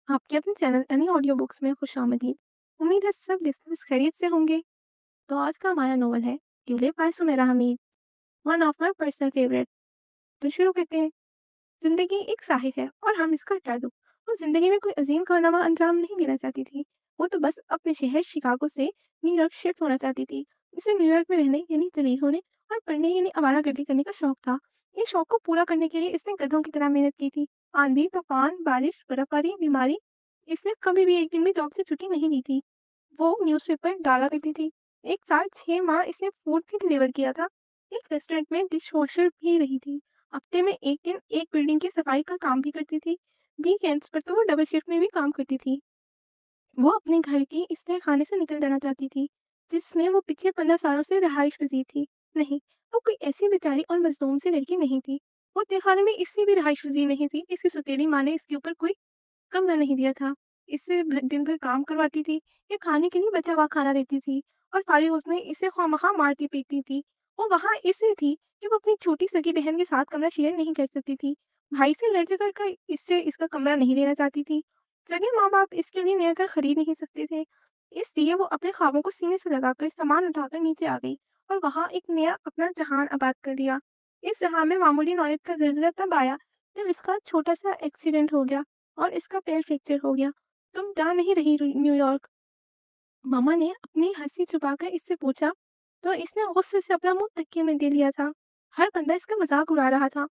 आपके अपने channel any audio books में खुशामदीद। उम्मीद है सब लिसनर्स खैरियत से होंगे। तो आज का हमारा नोवेल है tulip by Sumera Hameed, one of my personal favourite. तो शुरू करते हैं। जिंदगी एक साहिल है और हम इसका जादू। वो जिंदगी में कोई अजीम कारनामा अंजाम नहीं देना चाहती थी। वो तो बस अपने शहर शिकागो से न्यूयॉर्क शिफ्ट होना चाहती थी। इसे न्यूयॉर्क में रहने यानी जलील होने और पढ़ने यानी आवारागर्दी करने का शौक था। इस शौक को पूरा करने के लिए इसने गधों की तरह मेहनत की थी। आंधी, तूफान, बारिश, बर्फबारी, बीमारी, इसने कभी भी एक दिन भी जॉब से छुट्टी नहीं ली थी। वो न्यूज़पेपर डाला करती थी। एक साल 6 माह इसने फूड भी डिलीवर किया था। एक रेस्टोरेंट में डिश वॉशर भी रही थी। हफ्ते में एक दिन एक बिल्डिंग की सफाई का काम भी करती थी। वीकेंड्स पर तो वो डबल शिफ्ट में भी काम करती थी। वो अपने घर की इस तय खाने से निकल जाना चाहती थी, जिसमें वो पिछले 15 सालों से रहाइश पजीर थी। नहीं, वो कोई ऐसी बेचारी और मजलूम सी लड़की नहीं थी। वो तय खाने में इसलिए भी रहाइश पजीर नहीं थी, इसकी सौतेली माँ ने इसके ऊपर कोई कमरा नहीं दिया था। इससे दिन भर काम करवाती थी, ये खाने के लिए बचा हुआ खाना देती थी और फारिग वक्त में इसे खामखा मारती पीटती थी। वो वहाँ इसलिए थी कि वो अपनी छोटी सगी बहन के साथ कमरा शेयर नहीं कर सकती थी। भाई से लड़ झगड़ कर इससे इसका कमरा नहीं लेना चाहती थी। सगे माँ बाप इसके लिए नया घर खरीद नहीं सकते थे। इसलिए वो अपने ख्वाबों को सीने से लगाकर सामान उठाकर नीचे आ गई और वहाँ एक नया अपना जहान आबाद कर लिया। इस जहां में मामूली नौयत का जल्जला तब आया जब इसका छोटा सा एक्सीडेंट हो गया और इसका पैर फ्रैक्चर हो गया। तुम जा नहीं रही न्यूयॉर्क? मामा ने अपनी हंसी छुपाकर इससे पूछा, तो इसने गुस्से से अपना मुंह तकिए में दे लिया था। हर बंदा इसका मजाक उड़ा रहा था,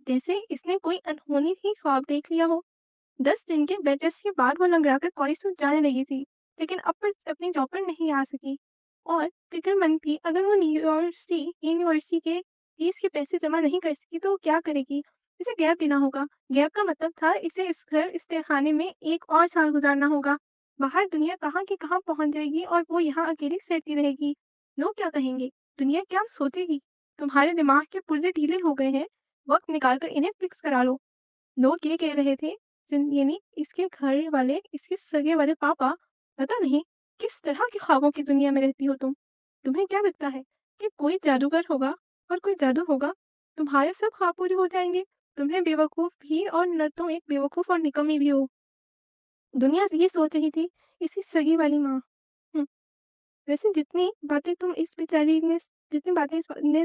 जैसे इसने कोई अनहोनी ही ख्वाब देख लिया हो। 10 दिन के बेड रेस्ट के बाद वो लंगड़ाकर कॉलेज तो जाने लगी थी, लेकिन अब पर अपनी जॉब पर नहीं आ सकी और फिक्रमंद थी। अगर वो यूनिवर्सिटी के फीस के पैसे जमा नहीं कर सकी तो वो क्या करेगी? इसे गैप देना होगा। गैप का मतलब था इसे इस तहखाने में एक और साल गुजारना होगा। बाहर दुनिया कहाँ की कहाँ पहुंच जाएगी और वो यहाँ अकेली सड़ती रहेगी। लोग क्या कहेंगे? दुनिया क्या सोचेगी? तुम्हारे दिमाग के पुर्जे ढीले हो गए हैं, वक्त निकाल कर इन्हें फिक्स करा लो। लोग ये कह रहे थे, यानी इसके घर वाले, इसके सगे वाले पापा, पता नहीं किस तरह के ख्वाबों की दुनिया में रहती हो तुम। तुम्हें क्या लगता है कि कोई जादूगर होगा और कोई जादू होगा, तुम्हारे सब ख्वाब पूरे हो जाएंगे? तुम्हें बेवकूफ भी, और न तुम एक बेवकूफ और निकम्मी भी हो। दुनिया ये सोच रही थी, इसकी सगी वाली माँ। वैसे जितनी बातें ने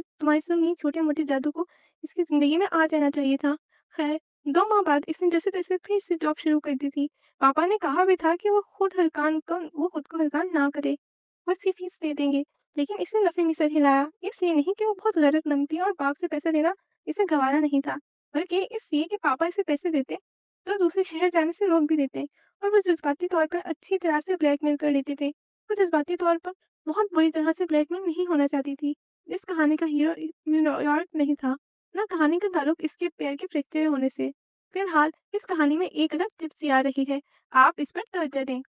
तुम्हारी सुनी, छोटे-मोटे जादू को इसकी ज़िंदगी में आ जाना चाहिए था। ख़ैर, 2 माह बाद इसने जैसे-तैसे फिर से जॉब शुरू कर दी थी। पापा ने कहा भी था कि वो खुद को हलकान ना करे, वो इसकी फीस दे देंगे। लेकिन इसने नफ़े में सर हिलाया, इसलिए नहीं कि वो बहुत गैरतमंद थी और बाप से पैसा लेना इसे गँवारा नहीं था, बल्कि इसलिए कि पापा इसे पैसे देते, तो दूसरे शहर जाने से रोक भी देते और वो जज़्बाती तौर पर अच्छी तरह से ब्लैकमेल कर लेते थे। वो जज़्बाती तौर पर बहुत बुरी तरह से ब्लैकमेल नहीं होना चाहती थी। इस कहानी का हीरो न्यूयॉर्क नहीं था, ना कहानी का ताल्लुक इसके पैर के फ्रैक्चर होने से। फिलहाल इस कहानी में एक अलग तिप्सी आ रही है, आप इस पर तवज्जो दें।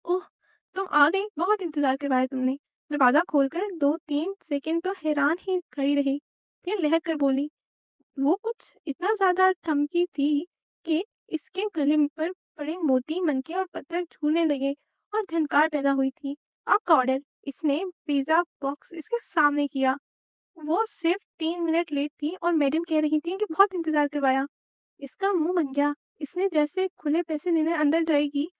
ओह! तुम आ गई, बहुत इंतज़ार करवाया तुमने। दरवाज़ा खोलकर 2-3 सेकंड तो हैरान ही खड़ी रही, फिर लहक कर बोली। वो कुछ इतना ज़्यादा थमकी थी कि इसके गले पर पड़े मोती, मनके और पत्थर छूने लगे और झनकार पैदा हुई थी। आपका ऑर्डर। इसने पिज़्ज़ा बॉक्स इसके सामने किया। वो सिर्फ 3 मिनट लेट थी और मैडम कह रही थी कि बहुत इंतजार करवाया। इसका मुंह बन गया। इसने जैसे खुले पैसे लेने अंदर जाएगी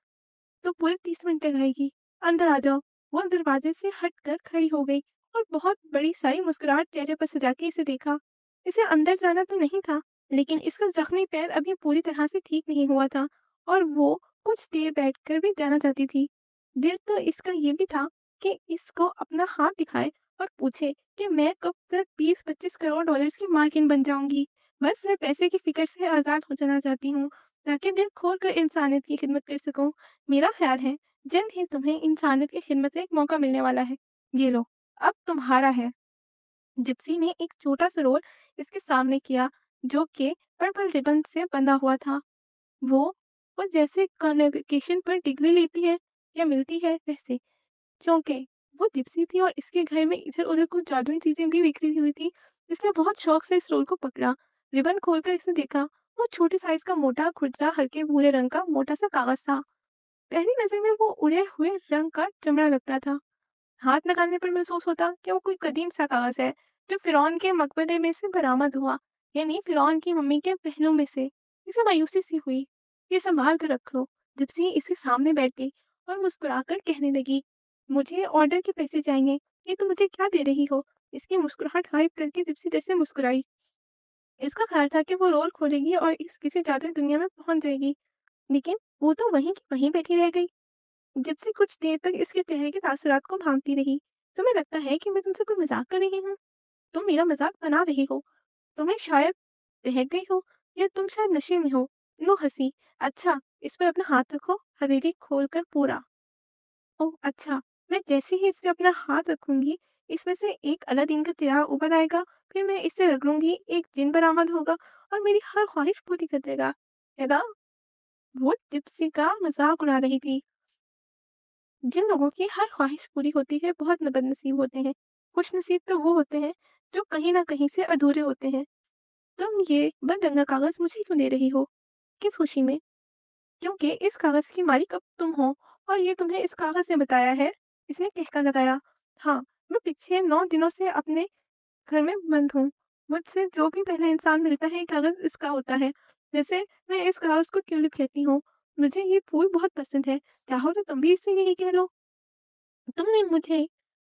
तो पूरे 30 मिनट तक आएगी। अंदर आ जाओ। वो दरवाजे से हटकर खड़ी हो गई और बहुत बड़ी सारी मुस्कुराहट चेहरे पर सजा के इसे देखा। इसे अंदर जाना तो नहीं था, लेकिन इसका जख्मी पैर अभी पूरी तरह से ठीक नहीं हुआ था और वो कुछ देर बैठकर भी जाना चाहती थी। दिल तो इसका ये भी था कि इसको अपना हाथ दिखाए और पूछे कि मैं कब तक 20-25 करोड़ डॉलर्स की मालकिन बन जाऊंगी। बस मैं पैसे की फिक्र से आज़ाद हो जाना चाहती हूँ, ताकि दिल खोल कर इंसानियत की खिदमत कर सकूं। मेरा ख्याल है जल्द ही तुम्हें इंसानियत की खिदमत का एक मौका मिलने वाला है। ये लो, अब तुम्हारा है। जिप्सी ने एक छोटा सा रोल इसके सामने किया, जो कि पर्पल रिबन से बंधा हुआ था। वो वो जैसे कन्वोकेशन पर डिग्री लेती है या मिलती है वैसे, क्योंकि वो जिप्सी थी और इसके घर में इधर-उधर कुछ जादुई चीजें भी बिखरी हुई थी। इसने बहुत शौक से इस रोल को पकड़ा। रिबन खोलकर इसने देखा, वो छोटे साइज का मोटा, खुरदरा, हल्के भूरे रंग का मोटा सा कागज था। पहली नजर में वो उड़े हुए रंग का चमड़ा लगता था। हाथ लगाने पर महसूस होता कि वो कोई कदीम सा कागज है, जो फिरौन के मकबरे में से बरामद हुआ, यानी फिरौन की मम्मी के पहलू में से। इसे मायूसी सी हुई। ये सँभाल कर रख लो। जिप्सी इसके सामने बैठ गई और मुस्कुराकर कहने लगी, मुझे ऑर्डर के पैसे चाहिए, ये तुम मुझे क्या दे रही हो? इसकी मुस्कुराहट गायब करके जिप्सी जैसे मुस्कुराई। इसका ख़्याल था कि वो रोल खोलेगी और इस किसी जादुई दुनिया में पहुँच जाएगी, लेकिन वो तो वहीं की वहीं बैठी रह गई। जिप्सी कुछ देर तक इसके चेहरे के तासुरात को भांपती रही। तुम्हें लगता है कि मैं तुमसे कोई मज़ाक कर रही हूँ? तुम मेरा मज़ाक बना रही हो। तुम्हें शायद बहक गई हो या तुम शायद नशे में हो। लो हँसी। अच्छा, इस पर अपना हाथ रखो, हथेली खोलकर पूरा। ओह! अच्छा, मैं जैसे ही इस पे अपना हाथ रखूँगी, इसमें से एक अलादीन का चिराग उभर आएगा, फिर मैं इसे रगड़ूँगी, एक जिन बरामद होगा और मेरी हर ख्वाहिश पूरी कर देगा। है ना? वो जिप्सी का मज़ाक उड़ा रही थी। जिन लोगों की हर ख्वाहिश पूरी होती है, बहुत न बदनसीब होते हैं। खुशनसीब तो वो होते हैं, जो कहीं न कहीं से अधूरे होते हैं। तुम ये बदरंगा कागज़ मुझे क्यों दे रही हो? किस खुशी में? क्योंकि इस कागज़ की मालिक अब तुम हो और ये तुम्हें इस कागज़ ने बताया है। इसने ठेका लगाया। हाँ, मैं पिछले 9 दिनों से अपने घर में बंद हूँ। मुझसे जो भी पहला इंसान मिलता है, ये कागज़ इसका होता है। जैसे मैं इस कागज़ को ट्यूलिप कहती हूँ। मुझे ये फूल बहुत पसंद है। चाहो तो तुम भी इसे यही कह लो। तुमने मुझे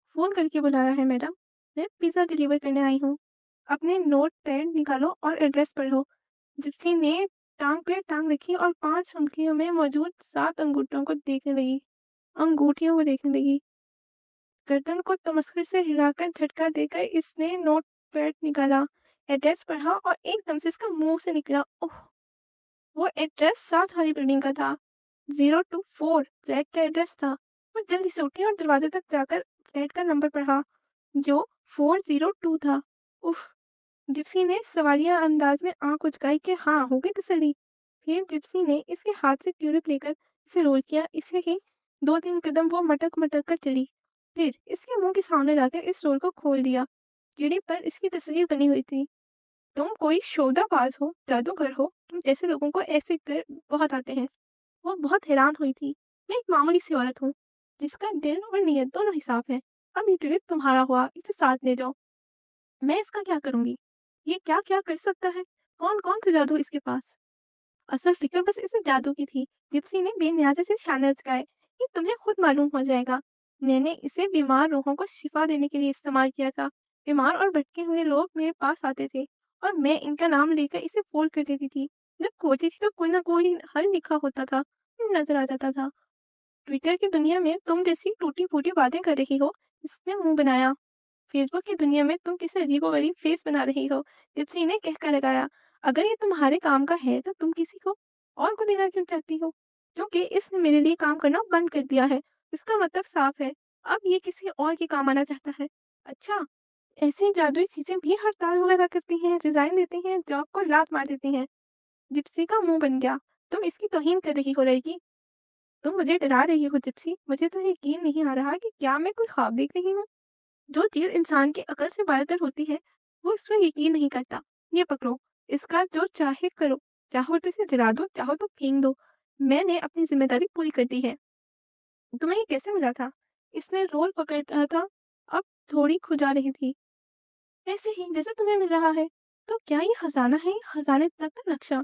फ़ोन करके बुलाया है मैडम। मैं पिज़्ज़ा डिलीवर करने आई हूँ। अपने नोटपैड निकालो और एड्रेस पढ़ो। जिप्सी ने टाँग पे टाँग रखी और 5 उंगलियों में मौजूद 7 अंगूठियों को देखने लगी। गर्दन को तमस्कुर से हिलाकर झटका देकर इसने नोटपैड निकाला, एड्रेस पढ़ा और एकदम से इसका मुँह से निकला, ओह! वो एड्रेस 7 वाली बिल्डिंग का था। 024 फ्लैट का एड्रेस था। वो जल्दी से उठी और दरवाजे तक जाकर फ्लैट का नंबर पढ़ा, जो 402 था। उफ़! जिप्सी ने सवालिया अंदाज में आँख उचकाई कि हाँ, हो गई तसल्ली। फिर जिप्सी ने इसके हाथ से ट्यूलिप लेकर इसे रोल किया। इसे ही 2-3 कदम वो मटक-मटक कर चली। फिर इसके मुँह के सामने लाकर इस रोल को खोल दिया। सीढ़ी पर इसकी तस्वीर बनी हुई थी। तुम कोई शोधाबाज हो, जादूगर हो, तुम जैसे लोगों को ऐसे कर बहुत आते हैं। वो बहुत हैरान हुई थी। मैं एक मामूली सी औरत हूँ, जिसका दिल और नीयत दोनों ही साफ है। अब ये ट्यूलिप तुम्हारा हुआ, इसे साथ ले जाओ। मैं इसका क्या करूँगी? ये क्या-क्या कर सकता है? कौन-कौन से जादू इसके पास? असल फ़िक्र बस इसे जादू की थी। जिप्सी ने बेनियाज़ी से शाने उचकाए। ये तुम्हें खुद मालूम हो जाएगा। मैंने इसे बीमार रूहों को शिफ़ा देने के लिए इस्तेमाल किया था। बीमार और भटके हुए लोग मेरे पास आते थे और मैं इनका नाम लेकर इसे फ़ोल्ड कर देती थी। जब खोलती थी तो कोई ना कोई हल लिखा होता था, नज़र आ जाता था। ट्विटर की दुनिया में तुम जैसी टूटी-फूटी बातें कर रही हो, इसने मुँह बनाया। फेसबुक की दुनिया में तुम किसी अजीबो-गरीब फेस बना रही हो। जिप्सी ने कहकर लगाया, अगर ये तुम्हारे काम का है तो तुम किसी को और को देना क्यों चाहती हो? क्योंकि इसने मेरे लिए काम करना बंद कर दिया है। इसका मतलब साफ है, अब ये किसी और के काम आना चाहता है। अच्छा, ऐसी जादुई चीजें भी हड़ताल वगैरह करती हैं, रिजाइन देती हैं, जॉब को लात मार देती हैं। जिप्सी का मुंह बन गया। तुम इसकी तौहीन कर रही हो लड़की। तुम मुझे डरा रही हो जिप्सी। मुझे तो यकीन नहीं आ रहा कि क्या मैं कोई ख्वाब देख रही हूँ। जो चीज़ इंसान की अकल से बाहर होती है, वो इस पर यकीन नहीं करता। ये पकड़ो, इसका जो चाहे करो। चाहो तो इसे जला दो, चाहो तो फेंक दो। मैंने अपनी ज़िम्मेदारी पूरी कर दी है। तुम्हें ये कैसे मिला था? इसने रोल पकड़ा था, अब थोड़ी खुजा रही थी। ऐसे ही जैसे तुम्हें मिल रहा है। तो क्या ये खजाना है? खजाने तक का नक्शा?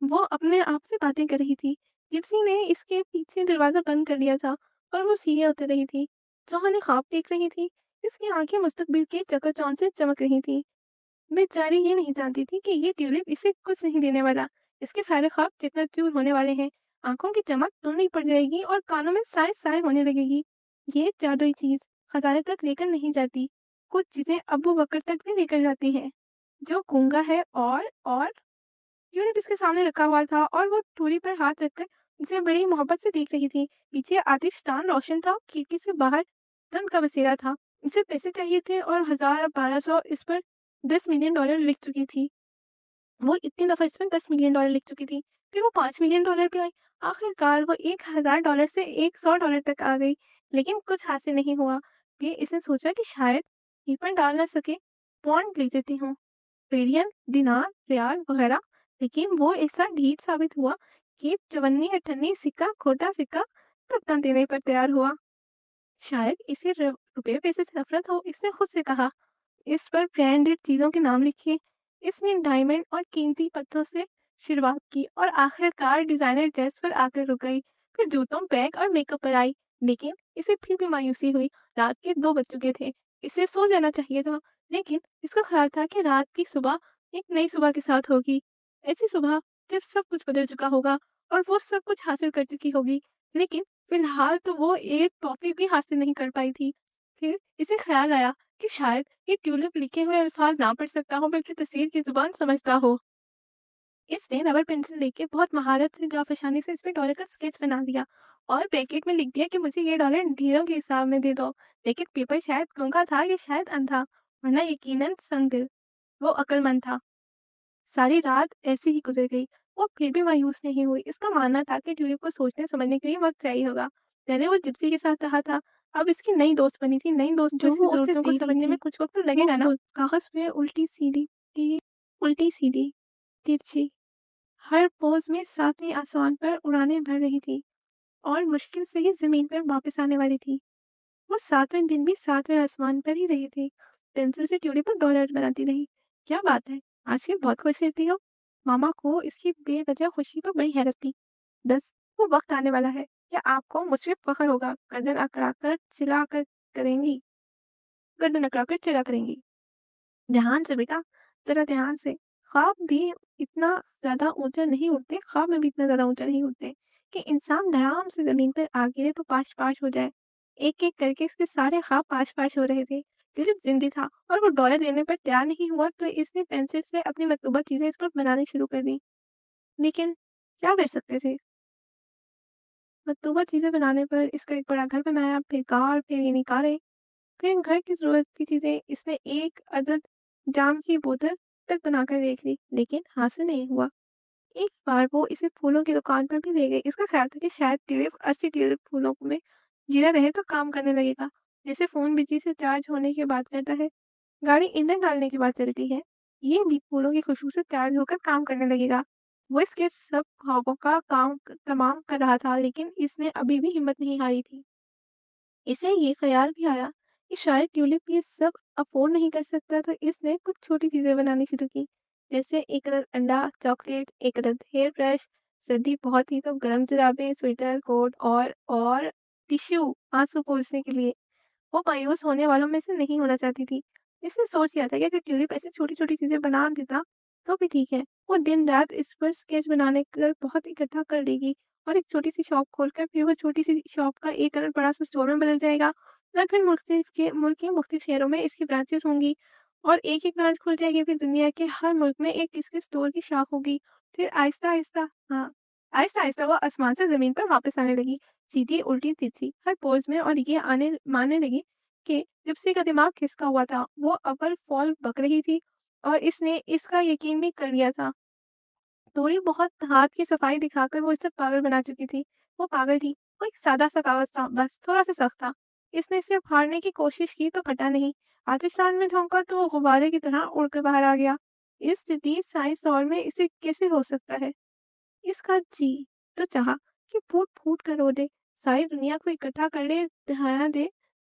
वो अपने आप से बातें कर रही थी। जिप्सी ने इसके पीछे दरवाज़ा बंद कर दिया था और वो सीढ़ियाँ उतर रही थी। सुहानी ख्वाब देख रही थी। इसकी आंखें मुस्तकबिल की चकाचौंध से चमक रही थी। बेचारी ये नहीं जानती थी कि ये ट्यूलिप इसे कुछ नहीं देने वाला। इसके सारे ख्वाब चकनाचूर होने वाले हैं। आंखों की चमक धुंधली पड़ जाएगी और कानों में साए-साए होने लगेगी। ये जादुई चीज़ खजाने तक लेकर नहीं जाती। कुछ चीज़ें अबू बकर तक भी लेकर जाती हैं। जो गूंगा है और यूनिट इसके सामने रखा हुआ था और वो टूरी पर हाथ रखकर उसे बड़ी मोहब्बत से देख रही थी। पीछे आतिशदान रोशन था, खिड़की से बाहर धुंध का बसेरा था। इसे पैसे चाहिए थे और 1000-1200 इस पर $10 मिलियन लिख चुकी थी। वो इतनी दफ़ा इस पर $10 मिलियन लिख चुकी थी। फिर वो $5 मिलियन पे आई। आखिरकार वो $1000 से $100 तक आ गई, लेकिन कुछ हासिल नहीं हुआ। फिर इसने सोचा कि शायद ये पर डाल ना सके, बॉन्ड ले देती हूँ। पेरियन, दिनार, रियाल वगैरह, लेकिन वो ऐसा ढीठ साबित हुआ कि चवन्नी-अठन्नी सिक्का, खोटा सिक्का तक न देने पर तैयार हुआ। शायद इसे रुपए पैसे से नफरत हो, इसने खुद से कहा। इस पर ब्रांडेड चीजों के नाम लिखे। इसने डायमंड और कीमती पत्थरों से शुरुआत की और आखिरकार डिजाइनर ड्रेस पर आकर रुक गई। फिर जूतों, बैग और मेकअप पर आई। लेकिन इसे फिर भी मायूसी हुई। रात के 2 बज चुके थे। इसे सो जाना चाहिए था। लेकिन इसका ख्याल था कि रात की सुबह एक नई सुबह के साथ होगी। ऐसी सुबह जब सब कुछ बदल चुका होगा और वो सब कुछ हासिल कर चुकी होगी। लेकिन फिलहाल तो वो एक टॉफी भी हासिल नहीं कर पाई थी। फिर इसे ख्याल आया कि शायद ये ट्यूलिप लिखे हुए अल्फाज ना पढ़ सकता हो, बल्कि तस्वीर की जुबान समझता हो। इसने रबर पेंसिल लेके बहुत महारत से जाफरशानी से इसमें डॉलर का स्केच बना दिया और ब्रैकेट में लिख दिया कि मुझे ये डॉलर ढेरों के हिसाब में दे दो। लेकिन पेपर शायद गूंगा था या शायद अंधा, वरना यकीनन संग वो अक्लमंद था। सारी रात ऐसे ही गुजर गई। वो फिर भी मायूस नहीं हुई। इसका मानना था कि ट्यूलिप को सोचने समझने के लिए वक्त चाहिए होगा। पहले वो जिप्सी के साथ रहा था, अब इसकी नई दोस्त बनी थी। नई दोस्त को जो इसकी वो उसे जरूरतों को दे रही समझने में थी, कुछ वक्त तो वो लगेगा ना। खुद कागज पे उल्टी सीधी, तिरछी, हर पोज में सातवें आसमान पर उड़ानें भर रही थी और मुश्किल से ही जमीन पर वापस आने वाली थी। वो सातवें दिन भी सातवें आसमान पर ही रही थी। पेंसिल से ट्यूलिप पर डॉलर बनाती रही। क्या बात है, आजकल बहुत खुश रहती हो। मामा को इसकी बेवजह खुशी पर बड़ी हैरत थी। बस वो वक्त आने वाला है, क्या आपको मुझ पे फख्र होगा। गर्दन अकड़ाकर चिल्ला करेंगी। ध्यान से बेटा, जरा ध्यान से। ख्वाब भी इतना ज्यादा ऊंचा नहीं उड़ते, ख्वाब में भी इतना ज्यादा ऊंचा नहीं उड़ते कि इंसान धड़ाम से जमीन पर आ गिरे तो पाश पाश हो जाए। एक एक करके इसके सारे ख्वाब पाश पाश हो रहे थे। फिलिप जिंदी था और वो डॉलर देने पर तैयार नहीं हुआ, तो इसने पेंसिल से अपनी मतलूबा चीजें इस पर बनानी शुरू कर दी। लेकिन क्या कर सकते थे। मतलूबा चीजें बनाने पर इसका एक बड़ा घर बनाया, फिर कार, फिर यानी कारें, फिर घर की ज़रूरत की चीज़ें। इसने एक अदद जाम की बोतल तक बनाकर देख ली, लेकिन हासिल नहीं हुआ। एक बार वो इसे फूलों की दुकान पर भी ले गई। इसका ख्याल था कि शायद ट्यूलिप, असली ट्यूलिप फूलों में जीरा रहे तो काम करने लगेगा, जैसे फ़ोन बिजली से चार्ज होने के बाद करता है, गाड़ी ईंधन डालने के बाद चलती है। ये भी फूलों की खुशबू से चार्ज होकर काम करने लगेगा। वो इसके सब ख्वाबों का काम तमाम कर रहा था, लेकिन इसने अभी भी हिम्मत नहीं हारी थी। इसे ये ख़्याल भी आया कि शायद ट्यूलिप ये सब अफ़ोर्ड नहीं कर सकता, तो इसने कुछ छोटी चीज़ें बनानी शुरू की। जैसे एक अदद अंडा, चॉकलेट, एक अदद हेयर ब्रश, सर्दी बहुत ही तो गर्म जुराबें, स्वेटर, कोट और टिश्यू आँसू पोंछने के लिए। वो मायूस होने वालों में से नहीं होना चाहती थी। इसने सोच लिया था कि अगर ट्यूलिप ऐसी छोटी-छोटी चीज़ें बना देता, तो भी ठीक है। वो दिन-रात इस पर स्केच बनाने कर बहुत इकट्ठा कर लेगी और एक छोटी-सी शॉप खोलकर फिर वो छोटी-सी शॉप का एक अलग बड़ा-सा स्टोर में बदल जाएगा और फिर मुल्क के मुख्तलिफ शहरों में इसकी ब्रांचेज़ होंगी और एक-एक ब्रांच खुल जाएगी। फिर दुनिया के हर मुल्क में एक इसके स्टोर की शाख होगी। फिर आहिस्ता-आहिस्ता, हाँ, आहिस्ता-आहिस्ता वो आसमान से ज़मीन पर वापस आने लगी। सीधी, उल्टी, तिरछी, हर पोज़ में, और ये आने मानने लगी कि जिप्सी का दिमाग खिसका हुआ था। वो अव्वल फ़ौल बक रही थी और इसने इसका यकीन भी कर लिया था। थोड़ी बहुत हाथ की सफाई दिखाकर वो इसे पागल बना चुकी थी। वो पागल थी। वो एक सादा-सा कागज़ था, बस थोड़ा-सा सख्त था। इसने इसे फाड़ने की कोशिश की तो फटा नहीं। आतिशान में झोंका तो वो गुब्बारे की तरह उड़कर बाहर आ गया। इस जदीद साइंस दौर में इसे कैसे हो सकता है? इसका जी तो चाहा कि फूट-फूट कर रो दे, सारी दुनिया को इकट्ठा कर ले,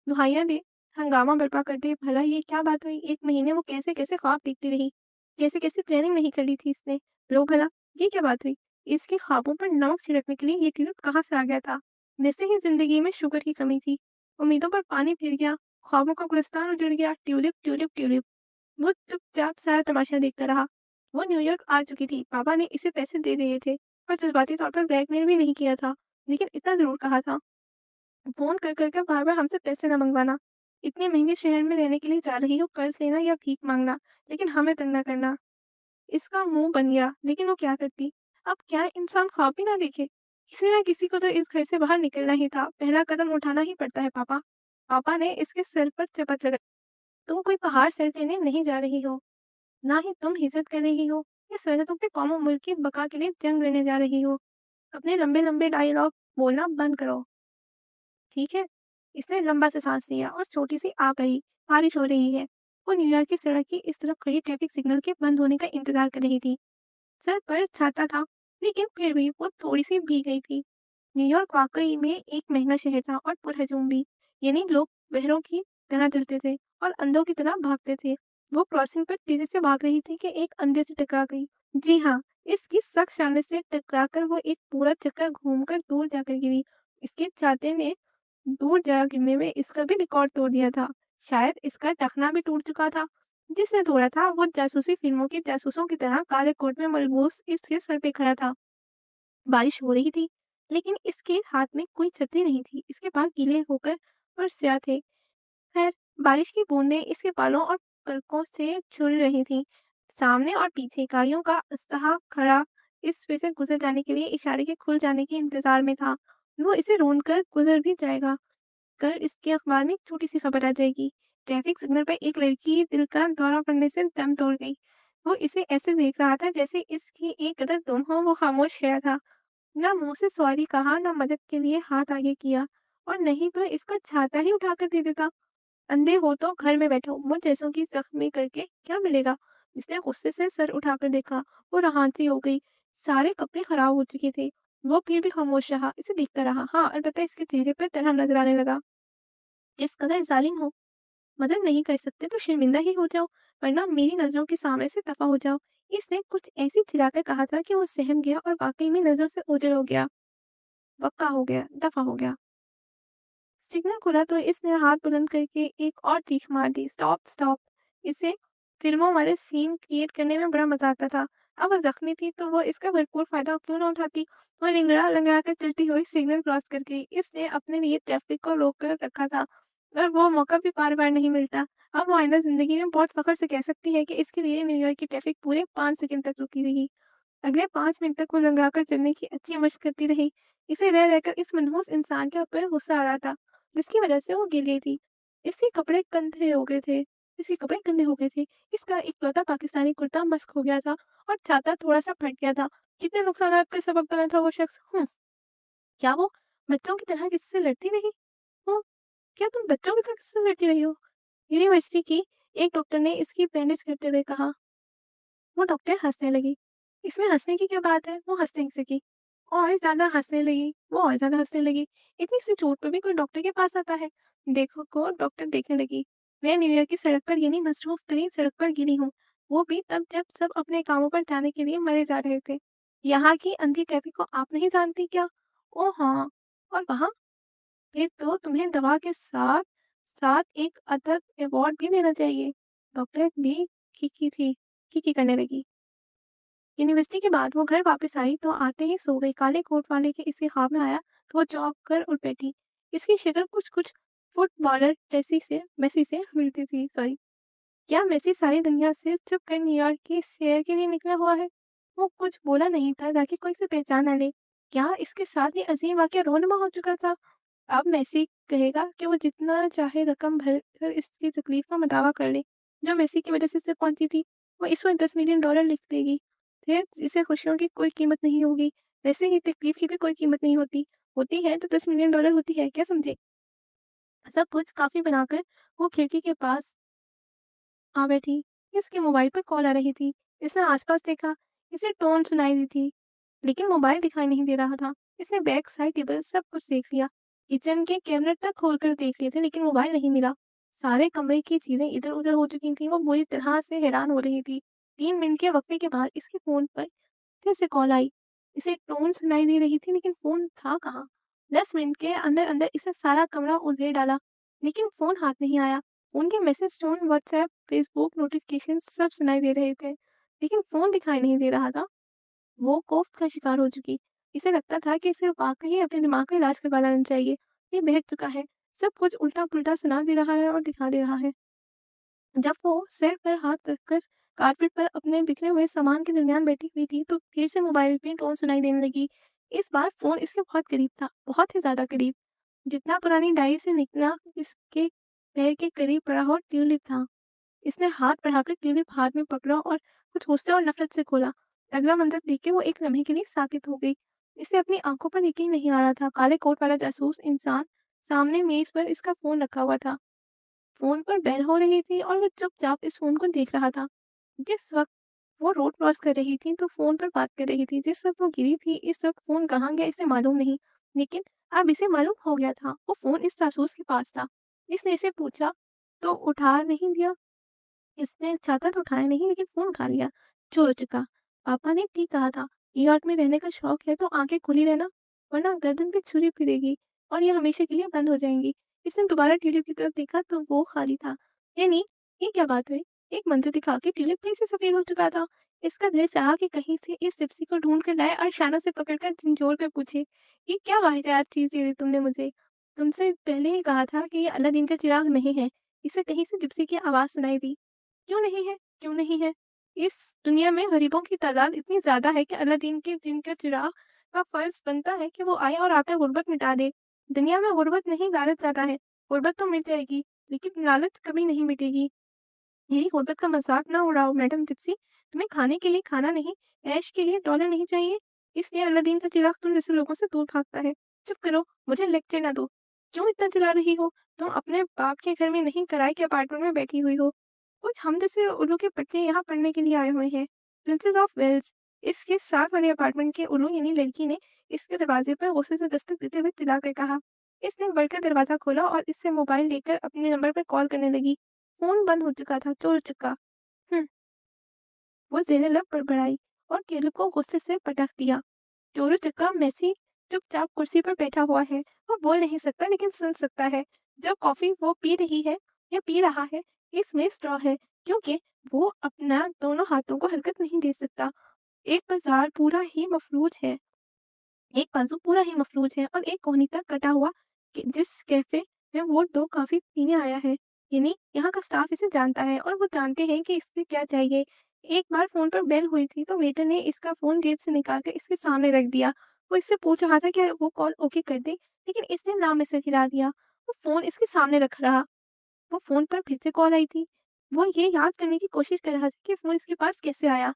दुहाइयाँ दे, हंगामा बर्पा कर दे। भला ये क्या बात हुई? 1 महीने वो कैसे-कैसे ख्वाब देखती रही, कैसे-कैसे प्लानिंग नहीं करी थी इसने। लो भला, ये क्या बात हुई? इसके ख्वाबों पर नमक छिड़कने के लिए ये ट्यूलिप कहाँ से आ गया था? जैसे ही ज़िंदगी में शुगर की कमी थी, उम्मीदों पर पानी फिर गया, ख्वाबों का गुलिस्तान उजड़ गया। Tulip, tulip, tulip. वो चुपचाप सारा तमाशा देखता रहा। वो न्यूयॉर्क आ चुकी थी। पापा ने इसे पैसे दे दिए थे और जज़्बाती तौर पर ब्लैकमेल भी नहीं किया था, लेकिन इतना ज़रूर कहा था, फ़ोन कर बार-बार हमसे पैसे ना मँगवाना। इतने महँगे शहर में रहने के लिए जा रही हो, कर्ज़ लेना या भीख माँगना, लेकिन हमें तंग ना करना। इसका मुँह बन गया, लेकिन वो क्या करती? अब क्या इंसान ख्वाब भी ना देखे? किसी ना किसी को तो इस घर से बाहर निकलना ही था। पहला कदम उठाना ही पड़ता है पापा। पापा ने इसके सिर पर चपत लगाई। तुम कोई पहाड़ सर देने नहीं जा रही हो। ना ही तुम हिजरत कर रही हो या सरहदों के कौमों मुल्क की बका के लिए जंग लड़ने जा रही हो। अपने लंबे-लंबे डायलॉग बोलना बंद करो, ठीक है? इसने लंबा सा सांस लिया और छोटी सी आ भरी। बारिश हो रही है। वो न्यूयॉर्क की सड़क की इस तरफ खड़ी ट्रैफिक सिग्नल के बंद होने का इंतजार कर रही थी। सर पर छाता था, लेकिन फिर भी वो थोड़ी सी भीग गई थी। न्यूयॉर्क वाकई में एक महंगा शहर था और पुरहजूम भी। यानी लोग बहरों की तरह चलते थे और अंधों की तरह भागते थे। वो क्रॉसिंग पर तेजी से भाग रही थी कि एक अंधे से टकरा गई। जी हाँ, इसकी सख्त सामने से टकराकर वो एक पूरा चक्कर घूमकर दूर जाकर गिरी। इसके छाते में दूर जा गिरने में इसका भी रिकॉर्ड तोड़ दिया था। शायद इसका टखना भी टूट चुका था। जिसने तोड़ा था वो जासूसी फिल्मों के जासूसों की तरह काले कोट में मलबूस इसके सर पे खड़ा था। बारिश हो रही थी, लेकिन इसके हाथ में कोई छतरी नहीं थी। इसके बाल गीले होकर और स्याह थे। खैर, बारिश की बूंदें इसके बालों और पलकों से झुल रही थीं। सामने और पीछे गाड़ियों का अस्तहा खड़ा इस पे से गुजर जाने के लिए इशारे के खुल जाने के इंतजार में था। वो इसे रोंदकर गुजर भी जाएगा। कल इसके अखबार में एक छोटी-सी खबर आ जाएगी। ट्रैफिक सिग्नल पर एक लड़की दिल का दौरा पड़ने से दम तोड़ गई। वो इसे ऐसे देख रहा था जैसे इसकी एक कदर दुम हो। वो खामोश खड़ा था। ना मुँह से सॉरी कहा, ना मदद के लिए हाथ आगे किया और नहीं तो इसका छाता ही उठाकर दे देता। अंधे हो तो घर में बैठो, मुझ जैसों की ज़ख्मी करके क्या मिलेगा? इसने गुस्से से सर उठाकर देखा, वो राहत-सी हो गई। सारे कपड़े खराब हो चुके थे। वो फिर भी खामोश रहा, इसे देखता रहा। हाँ, अलबत्ता इसके चेहरे पर तरह नज़र आने लगा। इस कदर ज़ालिम हो, मदद नहीं कर सकते तो शर्मिंदा ही हो जाओ, वरना मेरी नज़रों के सामने से दफ़ा हो जाओ। इसने कुछ ऐसे चिल्लाकर कहा था कि वो सहम गया और वाक़ई में नज़रों से ओझल हो गया। वक्का हो गया, दफ़ा हो गया। सिग्नल खुला तो इसने हाथ बुलंद करके एक और चीख मार दी, स्टॉप स्टॉप। इसे फिल्मों वाले सीन क्रिएट करने में बड़ा मजा आता था। अब वो जख्मी थी तो वो इसका भरपूर फायदा क्यों ना उठाती। वो लिंगड़ा लंगड़ा कर चलती हुई सिग्नल क्रॉस कर गई। इसने अपने लिए ट्रैफिक को रोक कर रखा था और वो मौका भी बार बार नहीं मिलता। अब वो आइंदा जिंदगी में बहुत फख्र से कह सकती है कि इसके लिए न्यूयॉर्क की ट्रैफिक पूरे 5 सेकंड तक रुकी रही। अगले 5 मिनट तक वो लंगड़ाकर चलने की अच्छी मशक करती रही। इसे रह रहकर इस मनहूस इंसान के ऊपर गुस्सा आ रहा था, जिसकी वजह से वो गिर गई थी। इसके कपड़े गंदे हो गए थे इसके कपड़े गंदे हो गए थे। इसका इकलौता पाकिस्तानी कुर्ता मस्क हो गया था और छाता थोड़ा-सा फट गया था। कितने नुकसानात का सबब बना था वो शख्स। क्या वो बच्चों की तरह किसी से लड़ती रही हो? क्या तुम बच्चों की तरह किसी से लड़ती रही हो? यूनिवर्सिटी की एक डॉक्टर ने इसकी बैंडेज करते हुए कहा। वो डॉक्टर हँसने लगी। इसमें हँसने की क्या बात है? वो हँसने लगी और ज़्यादा हँसने लगी, वो और ज़्यादा हँसने लगी। इतनी सी चोट पर भी कोई डॉक्टर के पास आता है। देखो को डॉक्टर देखने लगी। मैं न्यूयॉर्क की सड़क पर गिनी मसरूफ़ तरीन सड़क पर गिरी हूँ। वो भी तब जब सब अपने कामों पर जाने के लिए मरे जा रहे थे। यहाँ की अंधी ट्रैफिक को आप नहीं जानती क्या? ओह हाँ, और वहाँ? फिर तो तुम्हें दवा के साथ साथ एक अदब अवार्ड भी देना चाहिए। डॉक्टर भी खीखी थी, खीखी करने लगी। यूनिवर्सिटी के बाद वो घर वापस आई तो आते ही सो गई। काले कोट वाले के इसके ख्वाब में आया तो वो चौंक कर उठ बैठी। इसकी शक्ल कुछ कुछ फुटबॉलर मेसी से मिलती थी। सॉरी, क्या मेसी सारी दुनिया से छुप कर न्यूयॉर्क की सैर के लिए निकला हुआ है? वो कुछ बोला नहीं था ताकि कोई इसे पहचान ना ले। क्या इसके साथ ये अजीम वाकया रोनमा हो चुका था? अब मेसी कहेगा कि वो जितना चाहे रकम भरकर इसकी तकलीफ का दावा कर ले। जो मेसी की वजह से इसे पहुंची थी, वो इस वक्त $10 मिलियन लिख देगी। फिर इसे खुशियों की कोई कीमत नहीं होगी। वैसे ही तकलीफ की भी कोई कीमत नहीं होती। होती है तो $10 मिलियन होती है, क्या समझे? सब कुछ काफी बनाकर वो खिड़की के पास आ बैठी। इसके मोबाइल पर कॉल आ रही थी। इसने आसपास देखा। इसे टोन सुनाई दी थी, लेकिन मोबाइल दिखाई नहीं दे रहा था। इसने बैक साइड टेबल सब कुछ देख लिया। किचन के कैबिनेट तक खोलकर देख लिए थे, लेकिन मोबाइल नहीं मिला। सारे कमरे की चीजें इधर-उधर हो चुकी थी। वो बुरी तरह से हैरान हो रही थी। 3 मिनट के वक्फे के बाद इसके फोन पर फिर से कॉल आई। इसे टोन सुनाई दे रही थी, लेकिन फ़ोन था कहाँ? 10 मिनट के अंदर-अंदर इसने सारा कमरा उधेड़ डाला, लेकिन फ़ोन हाथ नहीं आया। फ़ोन के message tone, WhatsApp, Facebook notification सब सुनाई दे रहे थे, लेकिन फ़ोन दिखाई नहीं दे रहा था। वो कोफ्त का शिकार हो चुकी। इसे लगता था कि इसे वाक़ई अपने दिमाग का इलाज करवा लेना चाहिए। ये बहक चुका है, सब कुछ उल्टा-पुल्टा सुना दे रहा है और दिखा दे रहा है। जब वो सिर पर हाथ रखकर कारपेट पर अपने बिखरे हुए सामान के दरमियान बैठी हुई थी तो फिर से मोबाइल पे टोन सुनाई देने लगी। इस बार फोन इसके बहुत करीब था, बहुत ही ज्यादा करीब। जितना पुरानी डायरी से निकला इसके पैर के करीब पड़ा हुआ ट्यूलिप था। इसने हाथ बढ़ाकर ट्यूलिप हाथ में पकड़ा और कुछ गुस्से और नफरत से खोला। अगला मंजर देख के वो एक लम्हे के लिए साकित हो गई। इसे अपनी आंखों पर यकीन नहीं आ रहा था। काले कोट वाला जासूस इंसान सामने मेज पर इसका फोन रखा हुआ था। फ़ोन पर बेल हो रही थी और वो चुपचाप इस फ़ोन को देख रहा था। जिस वक़्त वो रोड क्रॉस कर रही थी तो फ़ोन पर बात कर रही थी। जिस वक़्त वो गिरी थी इस वक़्त फ़ोन कहाँ गया इसे मालूम नहीं। लेकिन अब इसे मालूम हो गया था, वो फ़ोन इस जासूस के पास था। इसने इसे पूछा तो उठा नहीं दिया। इसने चाहता तो उठाया नहीं, लेकिन फ़ोन उठा लिया। चोर हो चुका। पापा ने ठीक कहा था, न्यूयॉर्क में रहने का शौक है तो आंखें खुली रहना, वरना गर्दन पे छुरी फिरेगी और ये हमेशा के लिए बंद हो जाएंगी। इसने दोबारा ट्यूलिप की तरफ देखा तो वो खाली था। ये नहीं, ये क्या बात हुई? एक मंजर दिखा के ट्यूलिप फिर से सफेद हो चुका था। इसका दिल चाहा कि कहीं से इस जिप्सी को ढूंढ कर लाए और शाना से पकड़कर झंझोर कर पूछे, ये क्या वाहियात चीज दे दी तुमने मुझे? तुमसे पहले ही कहा था कि ये अलादीन का चिराग नहीं है। इसे कहीं से जिप्सी की आवाज सुनाई दी। क्यों नहीं है? क्यों नहीं है? इस दुनिया में गरीबों की तादाद इतनी ज़्यादा है कि अलादीन के दिन का चिराग का फ़र्ज़ बनता है कि वो आए और आकर गुर्बत मिटा दे। दुनिया में गुर्बत नहीं, लालच ज़्यादा है। गुर्बत तो मिट जाएगी, लेकिन लालच कभी नहीं मिटेगी। यही गुर्बत का मज़ाक ना उड़ाओ मैडम जिप्सी। तुम्हें खाने के लिए खाना नहीं, ऐश के लिए डॉलर नहीं चाहिए। इसलिए अलादीन का चिराग तुम जैसे लोगों से दूर भागता है। चुप करो, मुझे लेक्चर ना दो। क्यों इतना चिल्ला रही हो? तुम अपने बाप के घर में नहीं, किराए के अपार्टमेंट में बैठी हुई हो। कुछ हम जैसे उल्लू के पट्टे यहाँ पढ़ने के लिए आए हुए हैं। Princess of Wales. इसके साथ वाले अपार्टमेंट के उल्लू यानी लड़की ने इसके दरवाजे पर गुस्से से दस्तक देते हुए चिल्ला कर कहा। इसने बढ़कर दरवाजा खोला और इससे मोबाइल लेकर अपने नंबर पर कॉल करने लगी। फ़ोन बंद हो चुका था, चोर चुका। हुँ, वो ज़ेरे लब बड़बड़ाई और केलू को गुस्से से पटक दिया। चोरू चक्का मेसी चुपचाप कुर्सी पर बैठा हुआ है। वो बोल नहीं सकता लेकिन सुन सकता है। जो कॉफ़ी वो पी रही है या पी रहा है, इसमें स्ट्रॉ है क्योंकि वो अपना दोनों हाथों को हरकत नहीं दे सकता। एक बाज़ार पूरा ही मफलूज है। एक बाजू पूरा ही मफलूज है और एक कोहनी तक कटा हुआ कि जिस कैफे में वो 2 कॉफ़ी पीने आया है। यानी यहाँ का स्टाफ इसे जानता है और वो जानते हैं कि इसे क्या चाहिए। एक बार फ़ोन पर बेल हुई थी तो वेटर ने इसका फ़ोन जेब से निकाल कर इसके सामने रख दिया। वो इससे पूछ रहा था कि वो कॉल ओके कर दे, लेकिन इसने ना में सिर हिला दिया। वो फ़ोन इसके सामने रख रहा। वो फ़ोन पर फिर से कॉल आई थी। वो ये याद करने की कोशिश कर रहा था कि फ़ोन इसके पास कैसे आया।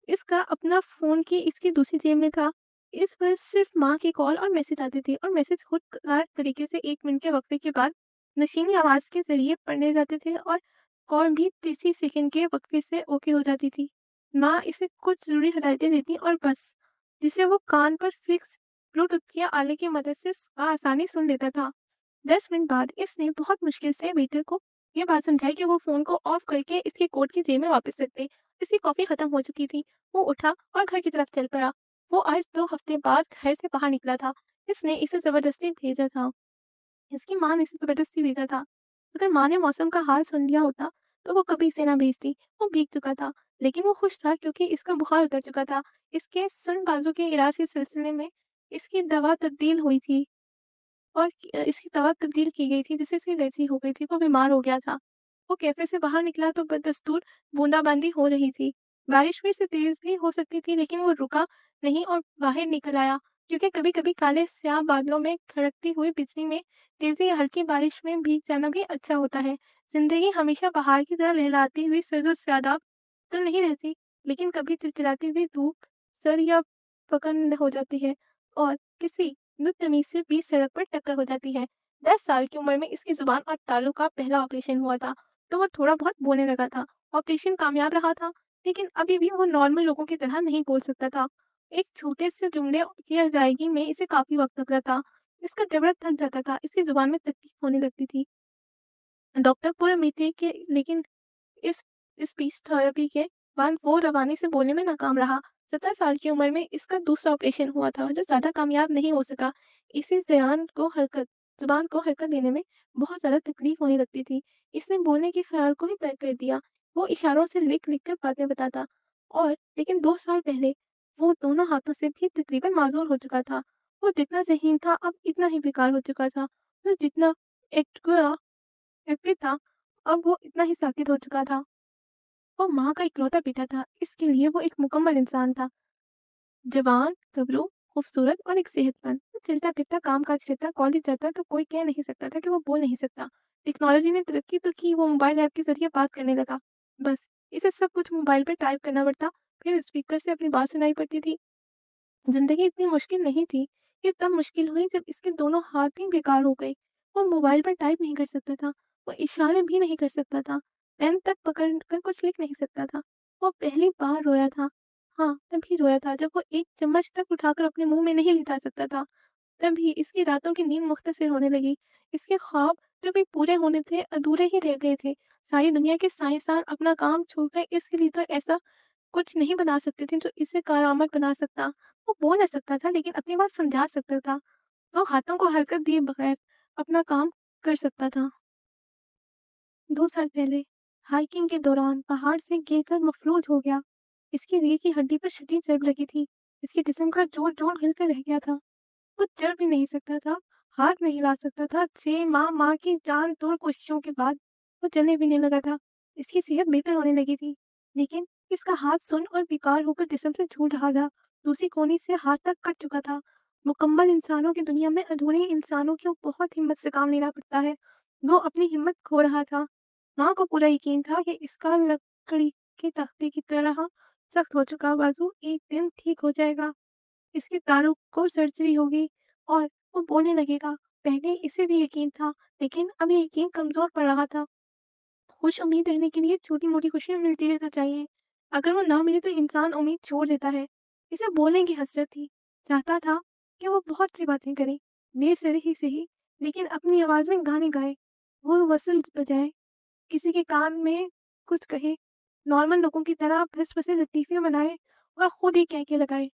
इसका अपना फ़ोन की इसकी दूसरी जेब में था। इस पर सिर्फ़ माँ की कॉल और मैसेज आते थे और मैसेज खुदकार तरीके से 1 मिनट के वक़्फ़े के बाद मशीनी आवाज़ के ज़रिए पढ़ने जाते थे और कॉल भी 30 सेकंड के वक़्फ़े से ओके हो जाती थी। माँ इसे कुछ ज़रूरी हिदायतें देती और बस, जिसे वो कान पर फ़िक्स ब्लूटूथ या आले की मदद से आसानी सुन लेता था। 10 मिनट बाद इसने बहुत मुश्किल से वेटर को ये बात समझाई कि वो फ़ोन को ऑफ करके इसके कोट की जेब में वापस रख दे। इसकी कॉफ़ी खत्म हो चुकी थी। वो उठा और घर की तरफ चल पड़ा। वो आज 2 हफ्ते बाद घर से बाहर निकला था। इसने इसे ज़बरदस्ती भेजा था। इसकी माँ ने इसे ज़बरदस्ती भेजा था। अगर माँ ने मौसम का हाल सुन लिया होता, तो वो कभी इसे ना भेजती। वो भीग चुका था, लेकिन वो खुश था क्योंकि इसका बुखार उतर चुका था। इसके सुन बाजू के इलाज के सिलसिले में इसकी दवा तब्दील हुई थी। और इसकी दवा तब्दील की गई थी जिससे इसकी एलर्जी हो गई थी, वो बीमार हो गया था। वो कैफ़े से बाहर निकला तो बदस्तूर बूंदाबांदी हो रही थी। बारिश फिर से तेज़ भी हो सकती थी लेकिन वो रुका नहीं और बाहर निकल आया क्योंकि कभी-कभी काले स्याह बादलों में खड़कती हुई बिजली में तेज़ी या हल्की बारिश में भीग जाना भी अच्छा होता है। ज़िंदगी हमेशा बाहर की तरह लहलाती हुई सर्द-ओ-शादाब तो नहीं रहती, लेकिन कभी चिलचिलाती हुई धूप सर या पकड़ हो जाती है और किसी बदतमीज़ से बीच सड़क पर टक्कर हो जाती है। 10 साल की उम्र में इसकी ज़ुबान और तालू का पहला ऑपरेशन हुआ था, तो वो थोड़ा बहुत बोलने लगा था। ऑपरेशन कामयाब रहा था, लेकिन अभी भी वो नॉर्मल लोगों की तरह नहीं बोल सकता था। एक छोटे से जुमले की अदायगी में इसे काफ़ी वक़्त लगता था। इसका जबड़ा थक जाता था, इसकी ज़ुबान में तकलीफ़ होने लगती थी। डॉक्टर पूरे उम्मीद थे कि लेकिन इस स्पीच थेरेपी के बाद वो रवानी से बोलने में नाकाम रहा। 17 साल की उम्र में इसका दूसरा ऑपरेशन हुआ था, जो ज़्यादा कामयाब नहीं हो सका। इसे ज़ुबान को हरकत देने में बहुत ज़्यादा तकलीफ होने लगती थी। इसने बोलने के ख़्याल को ही तर्क कर दिया। वो इशारों से लिख-लिख कर बातें बताता और लेकिन 2 साल पहले वो दोनों हाथों से भी तकरीबन माज़ूर हो चुका था। वो जितना ज़हीन था, अब इतना ही बेकार हो चुका था। वो जितना एक्टिव एक्टिव था, अब वो इतना ही साकित हो चुका था। वो माँ का इकलौता बेटा था, इसके लिए वो एक मुकम्मल इंसान था। जवान, गबरू, खूबसूरत और एक सेहतमंद। वो चलता-फिरता, काम-काज करता, कॉलेज जाता तो कोई कह नहीं सकता था कि वो बोल नहीं सकता। टेक्नोलॉजी ने तरक्की तो की, वो मोबाइल ऐप के ज़रिए बात करने लगा। बस, इसे सब कुछ मोबाइल पे टाइप करना पड़ता, फिर स्पीकर से अपनी बात सुनाई पड़ती थी। ज़िंदगी इतनी मुश्किल नहीं थी, ये तब मुश्किल हुई जब इसके दोनों हाथ भी बेकार हो गए। वो मोबाइल पर टाइप नहीं कर सकता था, वो इशारे भी नहीं कर सकता था, पेन तक पकड़ कर कुछ लिख नहीं सकता था। वो पहली बार रोया था। हाँ, तभी रोया था जब वो एक चम्मच तक उठाकर अपने मुँह में नहीं लिटा सकता था। तभी इसकी रातों की नींद मुख्तसर होने लगी। इसके ख्वाब जो भी पूरे होने थे, अधूरे ही रह गए थे। सारी दुनिया के साइंसदान अपना काम छोड़कर इसके लिए तो ऐसा कुछ नहीं बना सकते थे जो इसे कारामद बना सकता। वो बोल ना सकता था लेकिन अपनी बात समझा सकता था। वो हाथों को हरकत दिए बगैर अपना काम कर सकता था। 2 साल पहले हाइकिंग के दौरान पहाड़ से गिरकर मफलूज हो गया। इसकी रीढ़ की हड्डी पर शदीद जंग लगी थी। इसके जिस्म का जोड़-जोड़ हिलकर रह गया था। वो चल भी नहीं सकता था, हाथ नहीं हिला सकता था। 6 माह की जान-तोड़ कोशिशों के बाद वो चलने फिरने लगा था। इसकी सेहत बेहतर होने लगी थी, लेकिन इसका हाथ सुन्न और बेकार होकर जिस्म से छूट रहा था। दूसरी कोहनी से हाथ तक कट चुका था। मुकम्मल इंसानों की दुनिया में अधूरे इंसानों को बहुत हिम्मत से काम लेना पड़ता है। वो अपनी हिम्मत खो रहा था। माँ को पूरा यकीन था कि इसका लकड़ी के तख्ते की तरह सख्त हो चुका बाजू एक दिन ठीक हो जाएगा। इसके तारों को सर्जरी होगी और वो बोलने लगेगा। पहले इसे भी यकीन था, लेकिन अब ये यकीन कमज़ोर पड़ रहा था। खुश उम्मीद रहने के लिए छोटी-मोटी खुशियाँ मिलती रहना चाहिए। अगर वो ना मिले तो इंसान उम्मीद छोड़ देता है। इसे बोलने की हसरत थी। चाहता था कि वो बहुत सी बातें करे, बेसुरे ही सही, लेकिन अपनी आवाज़ में गाने गाए। वो वसल बजाए, किसी के कान में कुछ कहे, नॉर्मल लोगों की तरह फँस-फँसे लतीफ़े बनाए और खुद ही कह के लगाए।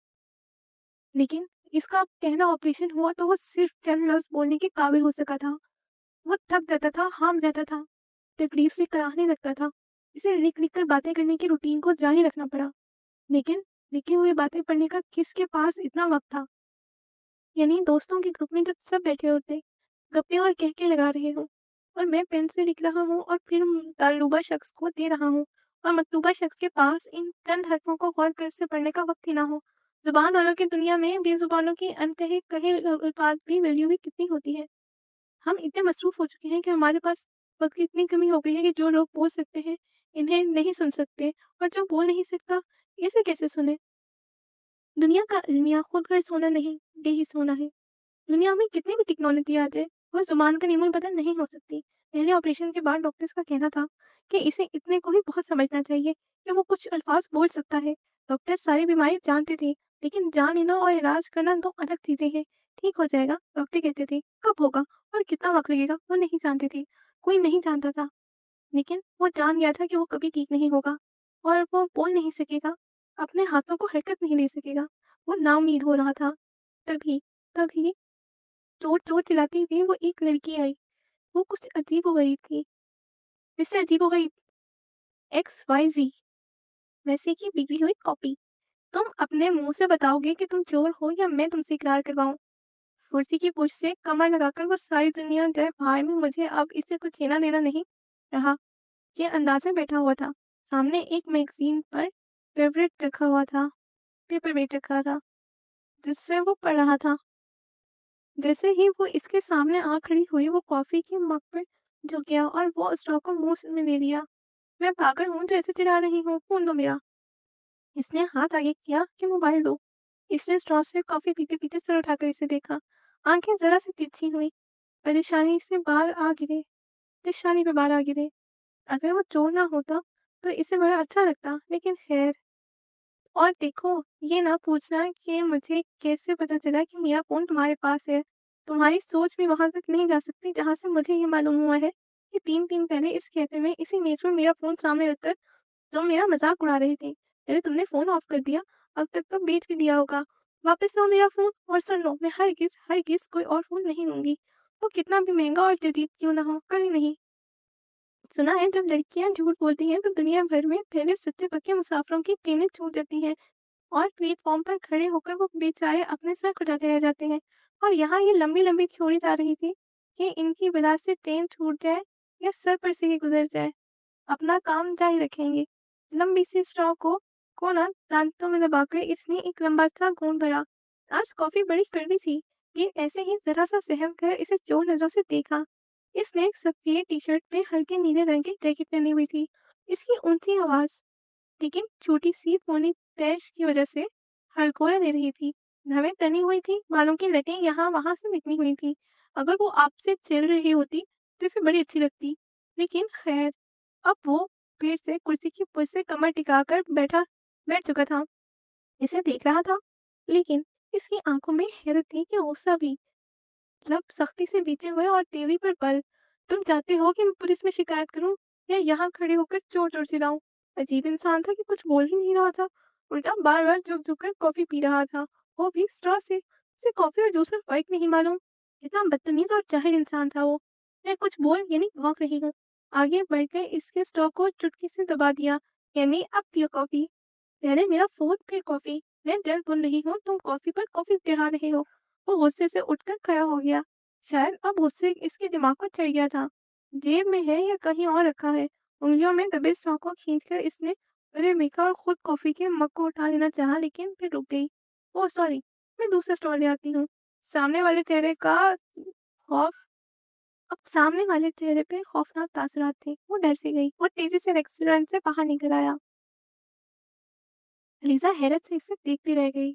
लेकिन इसका पहला ऑपरेशन हुआ तो वो सिर्फ़ चंद लफ्ज़ बोलने के काबिल हो सका था। वो थक जाता था, हाँफ जाता था, तकलीफ़ से कराहने लगता था। इसे लिख-लिख कर बातें करने की रूटीन को जारी रखना पड़ा। लेकिन लिखी हुई बातें पढ़ने का किसके पास इतना वक़्त था? यानी दोस्तों के ग्रुप में जब सब बैठे होते, गप्पे और कहके लगा रहे हों और मैं पेन से लिख रहा हूँ और फिर तालुबा शख्स को दे रहा हूँ और मतलूबा शख्स के पास इन चंद हरफों को गौर कर से पढ़ने का वक़्त ही ना हो। ज़ुबान वालों की दुनिया में बेज़ुबानों की अनकहे कहे अल्फाज़ की वैल्यू भी कितनी होती है। हम इतने मसरूफ़ हो चुके हैं कि हमारे पास वक़्त की इतनी कमी हो गई है कि जो लोग बोल सकते हैं, इन्हें नहीं सुन सकते और जो बोल नहीं सकता, इसे कैसे सुने? दुनिया का अलमिया खुद गर्ज़ होना नहीं, बेहिस होना है। दुनिया में कितनी भी टेक्नोलॉजी आ जाए, वो ज़ुबान का नेमो बदल नहीं हो सकती। पहले ऑपरेशन के बाद डॉक्टर्स का कहना था कि इसे इतने को ही बहुत समझना चाहिए कि वो कुछ अल्फाज़ बोल सकता है। डॉक्टर सारी बीमारी जानते थे, लेकिन जान लेना और इलाज करना 2 अलग चीज़ें हैं। ठीक हो जाएगा, डॉक्टर कहते थे, कब होगा और कितना वक़्त लगेगा, वो नहीं जानते थे। कोई नहीं जानता था, लेकिन वो जान गया था कि वो कभी ठीक नहीं होगा और वो बोल नहीं सकेगा, अपने हाथों को हरकत नहीं दे सकेगा। वो नाउम्मीद हो रहा था। तभी तभी चोट-चोट चिल्लाती हुई वो एक लड़की आई। वो कुछ अजीबो-गरीब थी। मिस्टर अजीबो-गरीब, XYZ वैसे की बिगड़ी हुई कॉपी। तुम अपने मुँह से बताओगे कि तुम चोर हो या मैं तुमसे इकरार करवाऊँ? कुर्सी की पुष्ट से कमर लगाकर वो सारी दुनिया जाए भाड़ में, मुझे अब इससे कुछ लेना-देना नहीं रहा। ये अंदाज़ में बैठा हुआ था। सामने एक मैगज़ीन पर फेवरेट रखा हुआ था, पेपरवेट रखा था, जिससे वो पढ़ रहा था। जैसे ही वो इसके सामने आ खड़ी हुई, वो कॉफ़ी के मग पर झुक गया और वो स्ट्रॉ को मुँह से में ले लिया। मैं पागल हूँ जो ऐसे चिल्ला रही हूँ, फ़ोन दो मेरा। इसने हाथ आगे किया कि मोबाइल दो। इसने स्ट्रॉ से कॉफ़ी पीते-पीते सर उठाकर इसे देखा। आँखें ज़रा सी तिरछी हुईं। परेशानी से बाल आ गिरे, पेशानी पे बाल आ गिरे। अगर वो चोर ना होता, तो इसे बड़ा अच्छा लगता, लेकिन ख़ैर। और देखो, ये ना पूछना कि मुझे कैसे पता चला कि मेरा फ़ोन तुम्हारे पास है। तुम्हारी सोच भी वहाँ तक नहीं जा सकती जहाँ से मुझे ये मालूम हुआ है कि 3 दिन पहले इस कैफ़े में इसी मेज़ में मेरा फ़ोन सामने रखकर तुम मेरा मज़ाक उड़ा रहे थे। पहले तुमने फ़ोन ऑफ कर दिया, अब तक तो बेच भी दिया होगा। वापस लो मेरा फ़ोन और सुन लो, मैं हरगिज़ कोई और फ़ोन नहीं लूँगी। वो कितना भी महँगा और जदीद क्यों ना हो, कभी नहीं। सुना है जब लड़कियाँ झूठ बोलती हैं तो दुनिया भर में पहले सच्चे-पक्के मुसाफिरों की ट्रेनें छूट जाती हैं। और प्लेटफ़ॉर्म पर खड़े होकर वो बेचारे अपने सर खुजाते रह जाते हैं। और यहाँ ये लंबी-लंबी छोड़ी जा रही थी कि इनकी वजह से ट्रेन छूट जाए या सर पर से ही गुज़र जाए। अपना काम जारी रखेंगे। लंबी सी स्ट्रॉ को ना दाँतों में दबाकर इसने एक लंबा-सा घूँट भरा। आज कॉफ़ी बड़ी कड़वी थी। ये ऐसे ही ज़रा-सा सहम कर इसे चोर नज़रों से देखा। इसने एक सफ़ेद टी-शर्ट पे हल्के नीले रंग की जैकेट पहनी हुई थी। इसकी ऊँची आवाज़, लेकिन छोटी-सी पौनी तैश की वजह से हलकोरा दे रही थी। भवें तनी हुई थी, बालों की लटें यहाँ-वहाँ से निकली हुई थीं। अगर वो आपसे चल रही होती, तो इसे बड़ी अच्छी लगती। लेकिन खैर, अब वो फिर से कुर्सी की पुष्ट से कमर टिकाकर बैठ चुका था। इसे देख रहा था, लेकिन इसकी आँखों में हैरत थी कि गुस्सा भी। लब सख्ती से भींचे हुए और तेवरी पर बल। तुम चाहते हो कि मैं पुलिस में शिकायत करूँ या यहाँ खड़े होकर चोर-चोर चिल्लाऊँ? अजीब इंसान था कि कुछ बोल ही नहीं रहा था, उल्टा बार-बार झुक-झुक कर कॉफ़ी पी रहा था, वो भी स्ट्रॉ से। उसे कॉफ़ी और जूस में फ़र्क नहीं मालूम। कितना बदतमीज़ और जाहिल इंसान था वो। मैं कुछ बोल यानी भौंक रही हूँ। आगे बढ़कर इसके स्ट्रॉ को चुटकी से दबा दिया, यानी अब पियो कॉफ़ी। पहले मेरा फ़ोन फिर कॉफ़ी। मैं जल्द बोल रही हूँ, तुम कॉफ़ी पर कॉफ़ी गिरा रहे हो। वो गुस्से से उठकर खड़ा हो गया। शायद अब गुस्से इसके दिमाग को चढ़ गया था। जेब में है या कहीं और रखा है। उंगलियों में दबे स्ट्रॉ को खींचकर इसने पहले देखा और खुद कॉफ़ी के मग को उठा लेना चाहा, लेकिन फिर रुक गई। ओह सॉरी, मैं दूसरा स्ट्रॉ ले आती हूँ। सामने वाले चेहरे का खौफ अब सामने वाले चेहरे पे खौफनाक तासुरात थे। वो डर सी गई। वो तेजी से रेस्टोरेंट से बाहर निकल आया। लीज़ा हैरत से इसे देखती रह गई।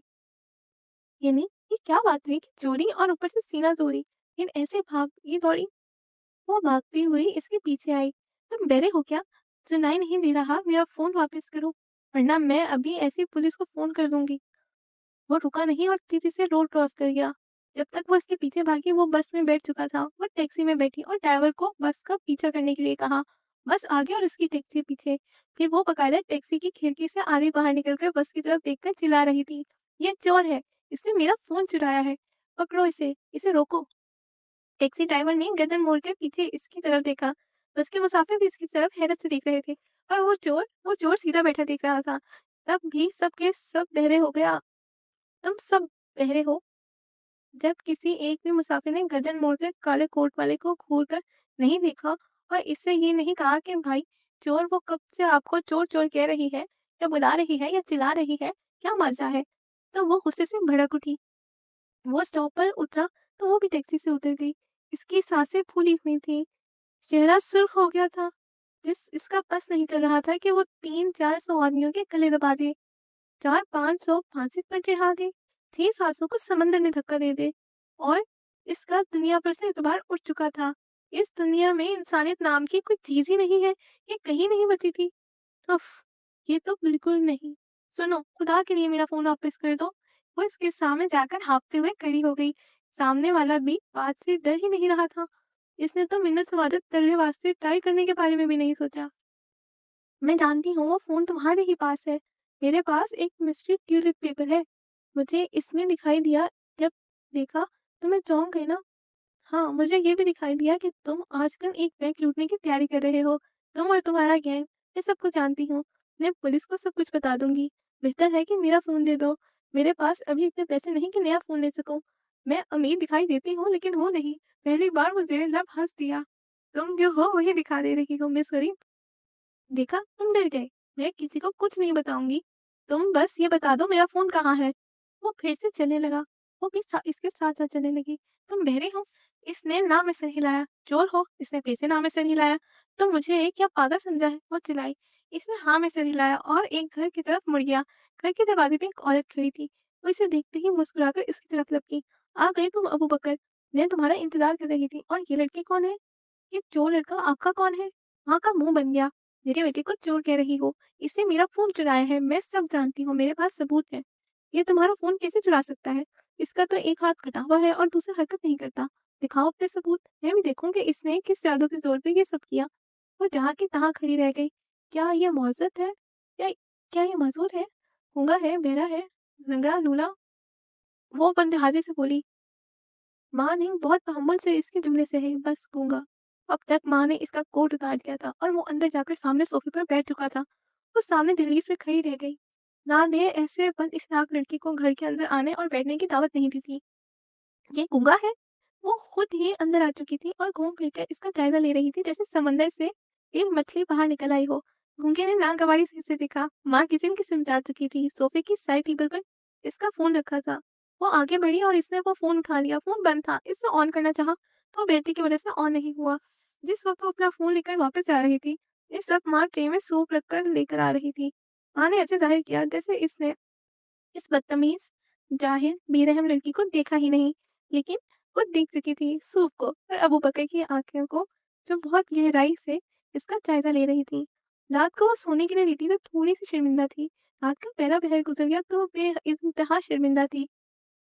यानी ये क्या बात हुई कि चोरी और ऊपर से सीना चोरी। लेकिन ऐसे भाग ये दौड़ी। वो भागती हुई इसके पीछे आई। तुम बहरे हो क्या? सुनाई नहीं दे रहा? मेरा फोन वापस करो, वरना मैं अभी ऐसी पुलिस को फोन कर दूंगी। वो रुका नहीं और तेजी से रोड क्रॉस कर गया। जब तक वो इसके पीछे भागी वो बस में बैठ चुका था। वो टैक्सी में बैठी और ड्राइवर को बस का पीछा करने के लिए कहा। बस आगे और इसकी टैक्सी पीछे। फिर वो बकायदा टैक्सी की खिड़की से आधी बाहर निकलकर बस की तरफ देखकर चिल्ला रही थी, ये चोर है, इसने मेरा फोन चुराया है, पकड़ो इसे, इसे रोको। टैक्सी ड्राइवर ने गर्दन मोड़कर पीछे इसकी तरफ देखा। बस के मुसाफिर भी इसकी तरफ हैरत से देख रहे थे। और वो चोर सीधा बैठा देख रहा था। तब भी सब के सब बहरे हो गया। तुम सब बहरे हो? जब किसी एक भी मुसाफिर ने गर्दन मोड़कर काले कोट वाले को घूरकर नहीं देखा और इससे ये नहीं कहा कि भाई चोर, वो कब से आपको चोर चोर कह रही है, या बुला रही है, या चिल्ला रही है, क्या मजा है? तो वो गुस्से से भड़क उठी। वो स्टॉप पर उतरा तो वो भी टैक्सी से उतर गई। इसकी सांसें फूली हुई थी, चेहरा सुर्ख हो गया था। इसका बस नहीं कर रहा था कि वो 300-400 आदमियों के गले दबा दे, 400-500 फांसी पर चढ़ा दे, 600-700 को समंदर में धक्का दे दे। और इसका दुनिया पर से एतबार उठ चुका था। इस दुनिया में इंसानियत नाम की कोई चीज ही नहीं है। ये कहीं नहीं बची थी। उफ, ये तो बिल्कुल नहीं। सुनो, खुदा के लिए मेरा फोन वापस कर दो। वो इसके सामने जाकर हाँफते हुए खड़ी हो गई। सामने वाला भी बात से डर ही नहीं रहा था। इसने तो मिन्नत समाजत करने वास्ते ट्राई करने के बारे में भी नहीं सोचा। मैं जानती हूँ वो फ़ोन तुम्हारे ही पास है। मेरे पास एक मिस्ट्री ट्यूलिप पेपर है। मुझे इसमें दिखाई दिया, जब देखा तो मैं चौंक गई ना। हाँ, मुझे ये भी दिखाई दिया कि तुम आजकल एक बैंक लूटने की तैयारी कर रहे हो। तुम और तुम्हारा गैंग। मैं सब कुछ जानती हूँ। मैं पुलिस को सब कुछ बता दूँगी। बेहतर है कि मेरा फ़ोन दे दो। मेरे पास अभी इतने पैसे नहीं कि नया फ़ोन ले सकूँ। मैं अमीर दिखाई देती हूँ लेकिन हूँ नहीं। पहली बार मुझे लब हँस दिया। तुम जो हो वही दिखा दे रही हो मिस गरीब। देखा, तुम डर गए। मैं किसी को कुछ नहीं बताऊंगी। तुम बस ये बता दो मेरा फोन कहाँ है। वो फिर से चलने लगा। वो भी इसके साथ साथ चलने लगी। तुम बहरे हो? इसने ना में सर हिलाया। चोर हो? इसने फिर से ना में सर हिलाया। तुम मुझे क्या पागल समझा है? वो चिल्लाई। इसने हाँ में सर हिलाया और एक घर की तरफ मुड़ गया। घर के दरवाजे पे एक औरत खड़ी थी। वो इसे देखते ही मुस्कुराकर इसकी तरफ लपकी। आ गए तुम अबू बकर। मैं तुम्हारा इंतजार कर रही थी। और ये लड़की कौन है? ये चोर लड़का आपका कौन है? वहाँ का मुंह बन गया। मेरे बेटे को चोर कह रही हो? इसने मेरा फोन चुराया है। मैं सब जानती हूँ, मेरे पास सबूत है। ये तुम्हारा फोन कैसे चुरा सकता है? इसका तो एक हाथ कटा हुआ है और दूसरा हरकत नहीं करता। दिखाओ अपने सबूत। मैं भी देखूंगी इसने किस जादू के जोर पे ये सब किया। वो जहाँ की तहाँ खड़ी रह गई। क्या ये मौजूद है? या क्या ये मजूर है? गूंगा है, बहरा है, लंगड़ा लूला? वो बंदे हाजिर से बोली। माँ ने बहुत तहम्मुल से इसके जुमले सहे, बस गूंगा। अब तक माँ ने इसका कोट उतार दिया था और वो अंदर जाकर सामने सोफे पर बैठ चुका था। वो सामने दहलीज में खड़ी रह गई। ना ने ऐसे बंद इस नाक लड़की को घर के अंदर आने और बैठने की दावत नहीं दी थी। ये गूंगा है? वो खुद ही अंदर आ चुकी थी और घूम फिर कर इसका जायजा ले रही थी, जैसे समंदर से एक मछली बाहर निकल आई हो। गूंगे ने नागवारी से इसे देखा। माँ किचन की सिम जा चुकी थी। सोफे की साइड टेबल पर इसका फोन रखा था। वो आगे बढ़ी और इसने वो फोन उठा लिया। फोन बंद था। इसे ऑन करना चाहा तो बैटरी की वजह से ऑन नहीं हुआ। जिस वक्त वो अपना फोन लेकर वापस जा रही थी, इस वक्त माँ ट्रे में सूप रखकर लेकर आ रही थी। माँ ने ऐसे जाहिर किया जैसे इसने इस बदतमीज, जाहिल, बेरहम लड़की को देखा ही नहीं, लेकिन खुद देख चुकी थी सूप को और अबू बकर की आंखों को, जो बहुत गहराई से इसका जायजा ले रही थी। रात को वो सोने के लिए लेटी तो थोड़ी सी शर्मिंदा थी। रात का पहला पहर गुजर गया तो वो बेइंतहा शर्मिंदा थी।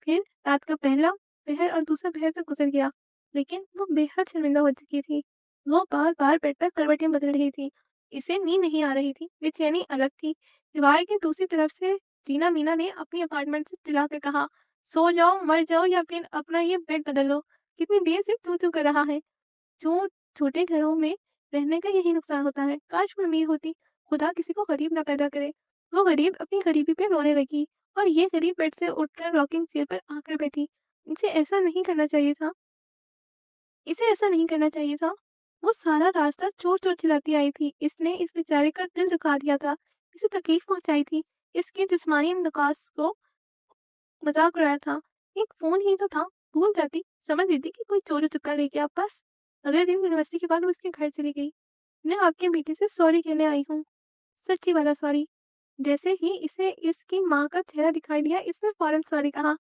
फिर रात का पहला पहर और दूसरा पहर तो गुजर गया, लेकिन वो बेहद शर्मिंदा हो चुकी थी। वो बार बार बेड पर करवटें बदल रही थी। इसे नींद नहीं आ रही थी, बेचैनी अलग थी। दीवार की दूसरी तरफ से टीना मीना ने अपनी अपार्टमेंट से चिल्ला कर कहा, सो जाओ, मर जाओ या फिर अपना ये बेड बदल लो। कितनी देर से तू-तू कर रहा है। जो छोटे घरों में रहने का यही नुकसान होता है। काश मैं अमीर होती, खुदा किसी को गरीब ना पैदा करे। वो गरीब अपनी गरीबी पे रोने लगी और ये गरीब बेड से उठकर रॉकिंग चेयर पर आकर बैठी। इसे ऐसा नहीं करना चाहिए था। इसे ऐसा नहीं करना चाहिए था। वो सारा रास्ता चोर-चोर चिल्लाती आई थी। इसने इस बेचारे का दिल दुखा दिया था, इसे तकलीफ पहुँचाई थी, इसके जिस्मानी नकास को मज़ाक उड़ाया था। एक फ़ोन ही तो था, भूल जाती, समझ लेती कि कोई चोरी-चुक्का ले गया बस। अगले दिन यूनिवर्सिटी के बाद वो इसके घर चली गई। मैं आपके बेटे से सॉरी कहने आई हूँ, सच्ची वाला सॉरी। जैसे ही इसे इसकी माँ का चेहरा दिखाई दिया, इसने फ़ौरन सॉरी कहा।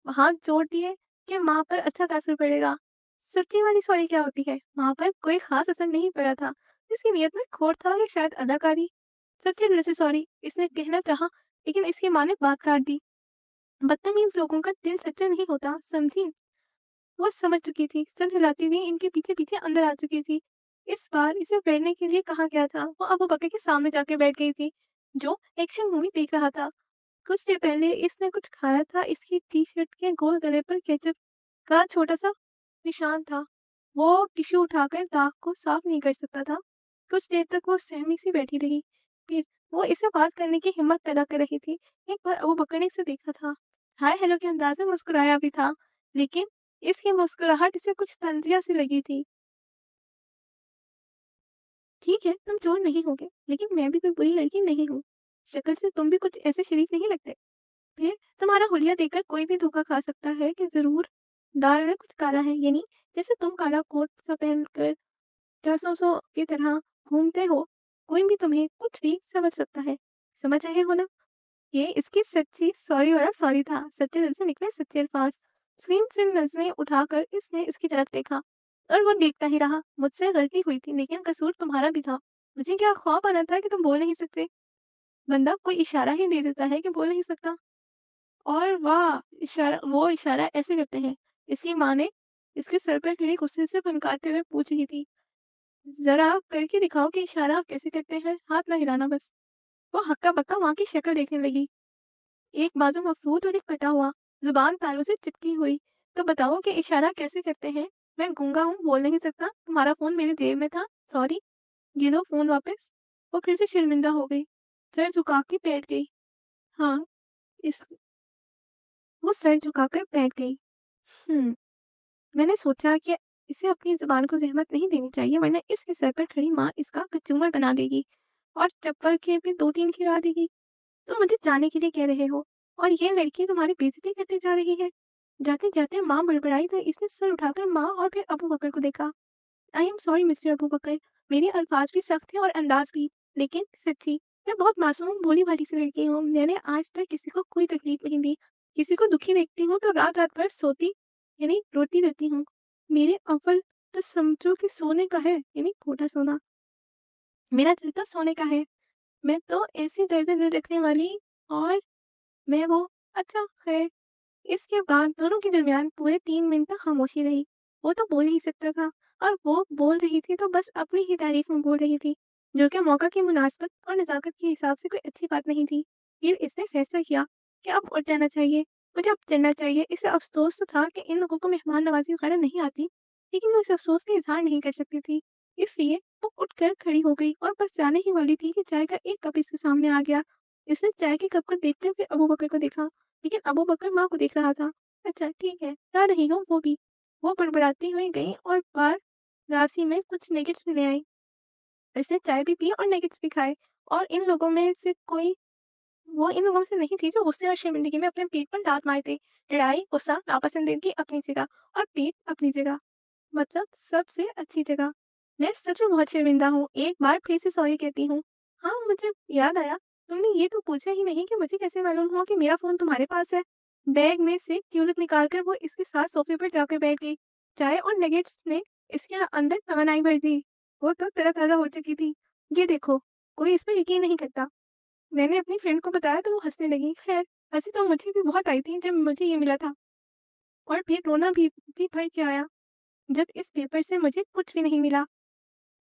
हाथ जोड़ दिए कि माँ पर अच्छा तासुर पड़ेगा। सच्ची वाली सॉरी क्या होती है? माँ पर कोई ख़ास असर नहीं पड़ा था। इसकी नीयत में खोट था या शायद अदाकारी। सच्चे दिल से सॉरी इसने कहना चाहा, लेकिन इसकी माँ ने बात काट दी। बदतमीज़ लोगों का दिल सच्चा नहीं होता, समझी? वो समझ चुकी थी, सर हिलाती हुई इनके पीछे-पीछे अंदर आ चुकी थी। इस बार इसे बैठने के लिए कहा गया था। वो अबू बकर के सामने जाकर बैठ गई थी, जो एक्शन मूवी देख रहा था। कुछ देर पहले इसने कुछ खाया था, इसकी टी-शर्ट के गोल गले पर केचप का छोटा-सा निशान था। वो टिश्यू उठाकर दाग को साफ नहीं कर सकता था। कुछ देर तक वो सहमी सी बैठी रही। फिर वो इसे बात करने की हिम्मत पैदा कर रही थी। एक बार अबू बकर ने इसे देखा था। हाय हेलो के अंदाज में मुस्कुराया भी था, लेकिन इसकी मुस्कुराहट इसे कुछ तंजिया सी लगी थी। ठीक है, तुम चोर नहीं होगे, लेकिन मैं भी कोई बुरी लड़की नहीं हूँ। शक्ल से तुम भी कुछ ऐसे शरीफ नहीं लगते। फिर तुम्हारा हुलिया देखकर कोई भी धोखा खा सकता है कि ज़रूर दाल में कुछ काला है, यानी जैसे तुम काला कोट सा पहनकर जासूसों की तरह घूमते हो, कोई भी तुम्हें कुछ भी समझ सकता है। समझ रहे हो ना? ये इसकी सच्ची सॉरी वाला सॉरी था। सच्चे दिल से निकले सच्चे अल्फाज। स्क्रीन से नजरें उठाकर इसने इसकी तरफ देखा और वो देखता ही रहा। मुझसे गलती हुई थी, लेकिन कसूर तुम्हारा भी था। मुझे क्या ख्वाब आना था कि तुम बोल नहीं सकते। बंदा कोई इशारा ही दे देता है कि बोल नहीं सकता। और वाह! इशारा वो इशारा ऐसे करते हैं। इसकी माँ ने इसके सर पर खड़ी गुस्से से फनकारते हुए पूछ रही थी, ज़रा करके दिखाओ कि इशारा कैसे करते हैं, हाथ ना हिलाना बस। वो हक्का-बक्का माँ की शक्ल देखने लगी। एक बाजू मफलूज और एक कटा हुआ, जुबान तालू से चिपकी हुई। तो बताओ कि इशारा कैसे करते हैं? मैं गूंगा हूँ, बोल नहीं सकता। तुम्हारा फोन मेरी जेब में था, सॉरी। ये लो फोन वापस। वो फिर से शर्मिंदा हो गई, सर झुका के बैठ गई। हाँ, इस वो सर झुकाकर बैठ गई। हम्म मैंने सोचा कि इसे अपनी जुबान को ज़हमत नहीं देनी चाहिए, वरना इसके सर पर खड़ी माँ इसका कचूमर बना देगी और चप्पल के भी 2-3 खिला देगी। तुम मुझे जाने के लिए कह रहे हो और ये लड़की तुम्हारी बेइज्जती करते जा रही है। जाते-जाते माँ बड़बड़ाई तो इसने सर उठाकर माँ और फिर अबू बकर को देखा। I am sorry mister Abu Bakar, मेरे अल्फाज भी सख्त थे और अंदाज भी, लेकिन सच्ची मैं बहुत मासूम भोली भाली सी लड़की हूँ। मैंने आज तक किसी को कोई तकलीफ नहीं दी। किसी को दुखी देखती हूँ तो रात-रात भर सोती यानी रोती रहती हूँ। मेरे अव्वल तो समझो कि सोने का है, यानी खोटा सोना। मेरा दिल तो सोने का है। मैं तो ऐसी दर्द दिल रखने वाली और मैं वो अच्छा खैर। इसके बाद दोनों के दरमियान पूरे 3 मिनट तक खामोशी रही। वो तो बोल ही सकता था और वो बोल रही थी तो बस अपनी ही तारीफ में बोल रही थी, जो कि मौका की मुनासिबत और नज़ाकत के हिसाब से कोई अच्छी बात नहीं थी। फिर इसने फैसला किया कि अब उठ जाना चाहिए, मुझे अब चलना चाहिए। इसे अफ़सोस तो था कि इन लोगों को मेहमान नवाज़ी वगैरह नहीं आती, लेकिन वो इस अफ़सोस का इज़हार नहीं कर सकती थी। इसलिए वो उठकर खड़ी हो गई और बस जाने ही वाली थी कि चाय का एक कप इसके सामने आ गया। इसने चाय के कप को देखते हुए अबू बकर को देखा, लेकिन अबू बकर माँ को देख रहा था। अच्छा ठीक है, ला रही हूँ वो भी। वो बड़बड़ाती हुई गई और बार राशि में कुछ नगेट्स भी ले आई। इसने चाय भी पी और नगेट्स भी खाए और इन लोगों में से नहीं थी जो गुस्से और शर्मिंदगी में अपने पेट पर दाँत मारते। लड़ाई, गुस्सा, नापसंदीदगी अपनी जगह और पेट अपनी जगह। मतलब सबसे अच्छी जगह। मैं सच में बहुत शर्मिंदा हूँ। एक बार फिर से सॉरी कहती हूँ। हाँ, मुझे याद आया, तुमने ये तो पूछा ही नहीं कि मुझे कैसे मालूम हुआ कि मेरा फ़ोन तुम्हारे पास है। बैग में से ट्यूलिप निकाल कर वो इसके साथ सोफ़े पर जाकर बैठ गई। चाय और नगेट्स ने इसके अंदर तमन्नाएँ भर दी। वो तो तरोताज़ा हो चुकी थी। ये देखो, कोई इस पे यकीन नहीं करता। मैंने अपनी फ्रेंड को बताया तो वो हँसने लगी। खैर, हँसी तो मुझे भी बहुत आई थी जब मुझे ये मिला था और फिर रोना भी भर के आया, जब इस पेपर से मुझे कुछ भी नहीं मिला।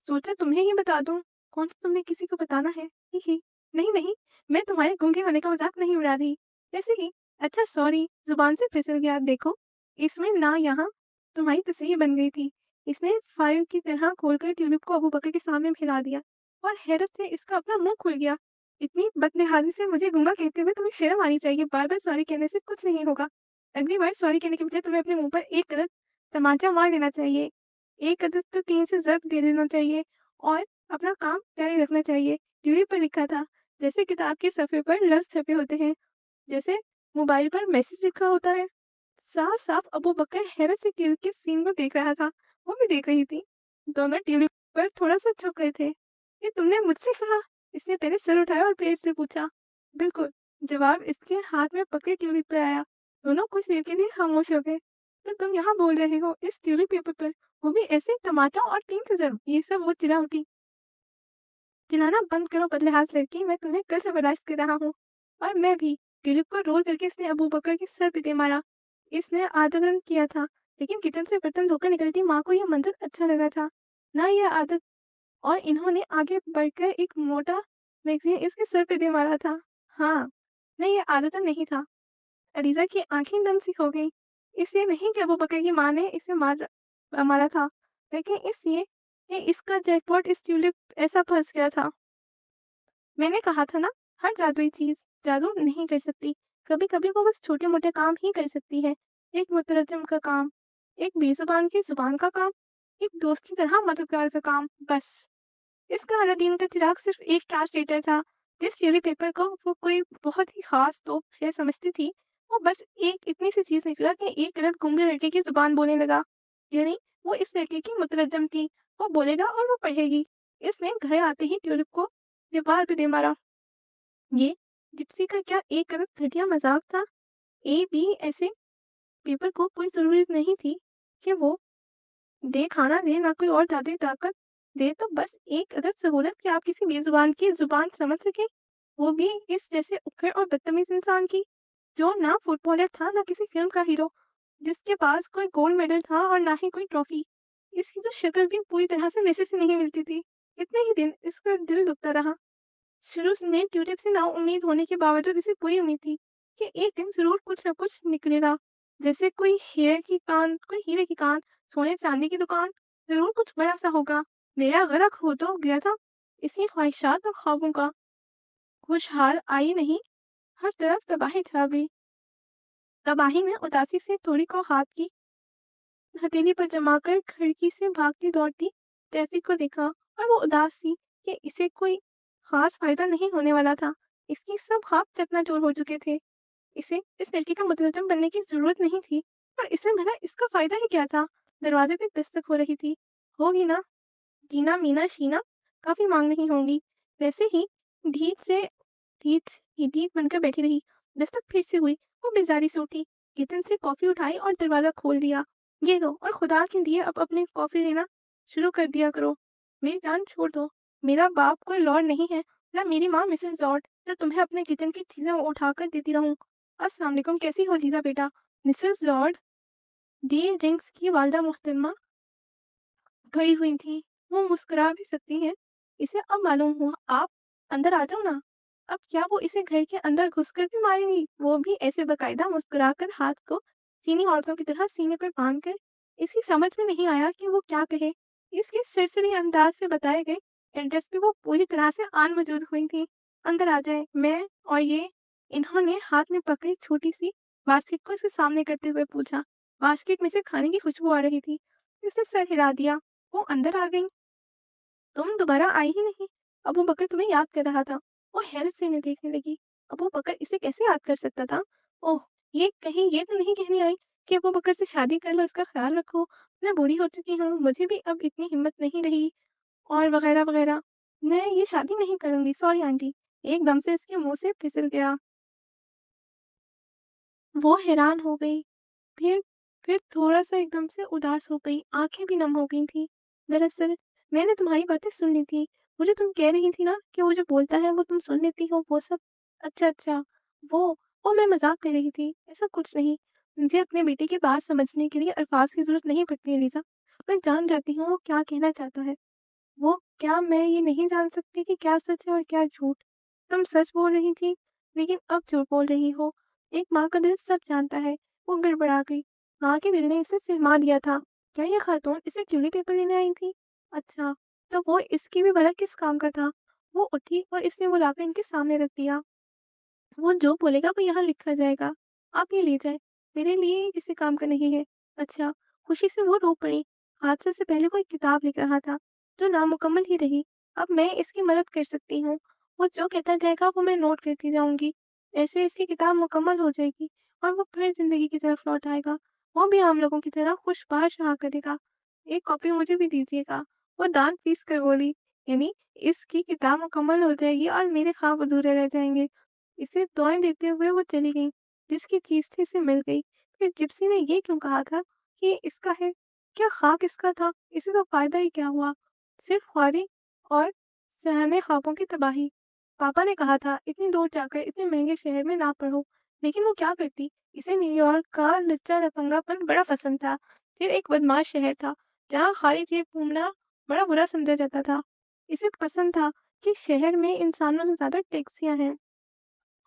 सोचा तुम्हें ही बता दूँ। कौन सा तुमने किसी को बताना है? ही ही। नहीं, नहीं, मैं तुम्हारे गूंगे होने का मज़ाक नहीं उड़ा रही। ऐसे ही। अच्छा सॉरी, ज़ुबान से फिसल गया। देखो, इसमें ना यहाँ तुम्हारी तस्वीर बन गई थी। इसने फाइल की तरह खोलकर ट्यूलिप को अबू बकर के सामने फैला दिया और हैरत से इसका अपना मुँह खुल गया। इतनी बदलिहाज़ी से मुझे गूंगा कहते हुए तुम्हें शर्म आनी चाहिए। बार-बार सॉरी कहने से कुछ नहीं होगा। अगली बार सॉरी कहने के बजाय तुम्हें अपने मुँह पर एक अदद तमाचा मार लेना चाहिए। एक अदद तो 3 से ज़र्ब दे देना चाहिए और अपना काम जारी रखना चाहिए। ट्यूलिप पर लिखा था, जैसे किताब के सफ़े पर लफ्ज़ छपे होते हैं, जैसे मोबाइल पर मैसेज लिखा होता है। साफ-साफ अबू बकर हैरत से ट्यूलिप के सीन को देख रहा था, वो भी देख रही थी। दोनों ट्यूलिप पर थोड़ा-सा झुक गए थे। "ये तुमने मुझसे कहा?" इसने पहले सर उठाया और फिर से पूछा। "बिल्कुल।" जवाब इसके हाथ में पकड़े ट्यूलिप पे आया। दोनों कुछ देर के लिए खामोश हो गए। "तो तुम यहाँ बोल रहे हो इस ट्यूलिप पेपर पर, वो भी ऐसे टमाटर और 3 ज़रूर।" ये सब वो चिल्ला उठी। "चिल्लाना बंद करो बदलेहाज़ लड़की, मैं तुम्हें कल से बर्दाश्त कर रहा हूँ। और मैं भी।" ट्यूलिप को रोल करके इसने अबू बकर के सर पे दे मारा। इसने आदतन किया था, लेकिन किचन से बर्तन धोकर निकलती माँ को यह मंज़र अच्छा लगा था। ना यह आदत, और इन्होंने आगे बढ़कर एक मोटा मैगज़ीन इसके सर पे दे मारा था। हाँ, नहीं ये आदतन नहीं था। अलीज़ा की आँखें दम सी हो गईं। इसलिए नहीं कि अबू बकर की माँ ने इसे मारा था, बल्कि इसलिए कि इसका जैकपॉट इस ट्यूलिप ऐसा फँस गया था। मैंने कहा था ना, हर जादुई चीज़ जादू नहीं कर सकती। कभी-कभी वो बस छोटे-मोटे काम ही कर सकती है। एक मुतरज्जिम का काम, एक बेज़ुबान की ज़ुबान का काम, एक दोस्त की तरह मददगार का काम, बस। इसका अलादीन का चिराग सिर्फ एक ट्रांसलेटर था। जिस टेली पेपर को वो कोई बहुत ही खास तोहफा समझती थी, वो बस एक इतनी सी चीज निकला कि एक गलत गूंगे लड़के की जुबान बोलने लगा। यानी वो इस लड़के की मुतरजम थी। वो बोलेगा और वो पढ़ेगी। इसने घर आते ही ट्यूलिप को दीवार पे दे मारा। ये जिप्सी का क्या एक गलत घटिया मजाक था। ए बी ऐसे पेपर को कोई जरूरत नहीं थी कि वो दे खाना दे, ना कोई और जादुई ताकत दे, तो बस एक अदद सहूलत कि आप किसी बेजुबान की जुबान समझ सके, वो भी इस जैसे उखड़ और बदतमीज इंसान की, जो ना फुटबॉलर था ना किसी फिल्म का हीरो, जिसके पास कोई गोल्ड मेडल था और ना ही कोई ट्रॉफी। इसकी तो शक्ल भी पूरी तरह से वैसे से नहीं मिलती थी। इतने ही दिन इसका दिल दुखता रहा। शुरू में ट्यूलिप से नाउम्मीद होने के बावजूद इसे पूरी उम्मीद थी कि एक दिन जरूर कुछ न कुछ निकलेगा, जैसे कोई हीरे की कान, सोने चांदी की दुकान, जरूर कुछ बड़ा सा होगा। मेरा गरक हो तो गया था इसी ख्वाहिशात और ख्वाबों का। खुशहाल आई नहीं, हर तरफ तबाही छा गई। तबाही में उदासी से थोड़ी को हाथ की हथेली पर जमाकर खिड़की से भागती दौड़ती ट्रैफिक को देखा, और वो उदास थी कि इसे कोई खास फायदा नहीं होने वाला था। इसकी सब ख्वाब चकनाचूर हो चुके थे। इसे इस लड़की का मुतरजम बनने की जरूरत नहीं थी, पर इसमें भला इसका फायदा ही क्या था। दरवाजे पे दस्तक हो रही थी। होगी ना, टीना मीना शीना काफी मांग रही होंगी। वैसे ही ढीठ से ढीठ ढीठ बनकर बैठी रही। दस्तक फिर से हुई। वो बेजारी से उठी, किचन से कॉफी उठाई और दरवाजा खोल दिया। ये लो, और खुदा के लिए अब अपनी कॉफी लेना शुरू कर दिया करो। मेरी जान छोड़ दो। मेरा बाप कोई लॉर्ड नहीं है, ना मेरी माँ मिसेस लॉर्ड, जो तुम्हें अपने किचन की चीजें उठाकर देती रहूं। अस्सलाम वालेकुम, कैसी हो लीजा बेटा? मिसेस लॉर्ड दी रिंग्स की वालदा मुहतरमा खड़ी हुई थी। वो मुस्कुरा भी सकती हैं, इसे अब मालूम हुआ। आप अंदर आ जाओ ना। अब क्या वो इसे घर के अंदर घुसकर भी मारेंगी, वो भी ऐसे बकायदा मुस्कुराकर, हाथ को चीनी औरतों की तरह सीने पर बांधकर। इसकी समझ में नहीं आया कि वो क्या कहे। इसके सरसरी अंदाज से बताए गए एड्रेस पे वो पूरी तरह से आन मौजूद हुई थी। अंदर आ जाए, मैं और ये। इन्होंने हाथ में पकड़ी छोटी सी बास्केट को इसके सामने करते हुए पूछा। बास्केट में से खाने की खुशबू आ रही थी। इसने सर हिला दिया। वो अंदर आ गई। तुम दोबारा आई ही नहीं। अबू बकर तुम्हें याद कर रहा था। वो हैरत से इन्हें देखने लगी। अबू बकर इसे कैसे याद कर सकता था? ओह, ये कहीं ये तो नहीं कहने आई कि अबू बकर से शादी कर लो, इसका ख्याल रखो, मैं बूढ़ी हो चुकी हूँ, मुझे भी अब इतनी हिम्मत नहीं रही, और वगैरह वगैरह। मैं ये शादी नहीं करूंगी, सॉरी आंटी। एकदम से इसके मुंह से फिसल गया। वो हैरान हो गई। फिर फिर थोड़ा-सा एकदम से उदास हो गई, आँखें भी नम हो गई थीं। दरअसल मैंने तुम्हारी बातें सुन ली थी। वो जो तुम कह रही थी ना कि वो जो बोलता है वो तुम सुन लेती हो, वो सब। अच्छा, अच्छा, वो वो मैं मज़ाक कर रही थी, ऐसा कुछ नहीं। मुझे अपने बेटे की बात समझने के लिए अल्फ़ाज़ की ज़रूरत नहीं पड़ती एलिज़ा। मैं जान जाती हूँ वो क्या कहना चाहता है। वो क्या मैं ये नहीं जान सकती कि क्या सच है और क्या झूठ? तुम सच बोल रही थी, लेकिन अब झूठ बोल रही हो। एक माँ का दिल सब जानता है, वो गड़बड़ा गई। माँ के दिल ने इसे सहमा दिया था। क्या ये खातून इसे ट्यूली पेपर लेने आई थी? अच्छा, तो वो इसकी भी भला किस काम का था? वो उठी और इसने बुलाकर इनके सामने रख दिया। वो जो बोलेगा वो यहाँ लिखा जाएगा। आप ये ले जाएँ, मेरे लिए ये किसी काम का नहीं है। अच्छा, खुशी से वो रो पड़ी। हादसे से पहले वो एक किताब लिख रहा था, जो नामुकम्मल ही रही। अब मैं इसकी मदद कर सकती हूँ। वो जो कहता जाएगा वो मैं नोट करती जाऊँगी। ऐसे इसकी किताब मुकम्मल हो जाएगी और वो फिर ज़िंदगी की तरफ लौट आएगा। वो भी आम लोगों की तरह खुशबाश रहा करेगा। एक कॉपी मुझे भी दीजिएगा। वो दाँत पीस कर बोली, यानी इसकी किताब मुकम्मल हो जाएगी और मेरे ख्वाब अधूरे रह जाएँगे। इसे दुआएँ देते हुए वो चली गई। जिसकी चीज़ थी इसे मिल गई। फिर जिप्सी ने ये क्यों कहा था कि ये इसका है? क्या ख़ाक इसका था? इसे तो फ़ायदा ही क्या हुआ? सिर्फ़ ख्वारी और सहमे ख्वाबों की तबाही। पापा ने कहा था इतनी दूर जाकर इतने महँगे शहर में ना पढ़ो। लेकिन वो क्या करती? इसे न्यूयॉर्क का लच्चा-लफंगापन बड़ा पसंद था। फिर एक बदमाश शहर था, जहाँ खाली जेब घूमना बड़ा बुरा समझा जाता था। इसे पसंद था कि शहर में इंसानों से ज़्यादा टैक्सियाँ हैं।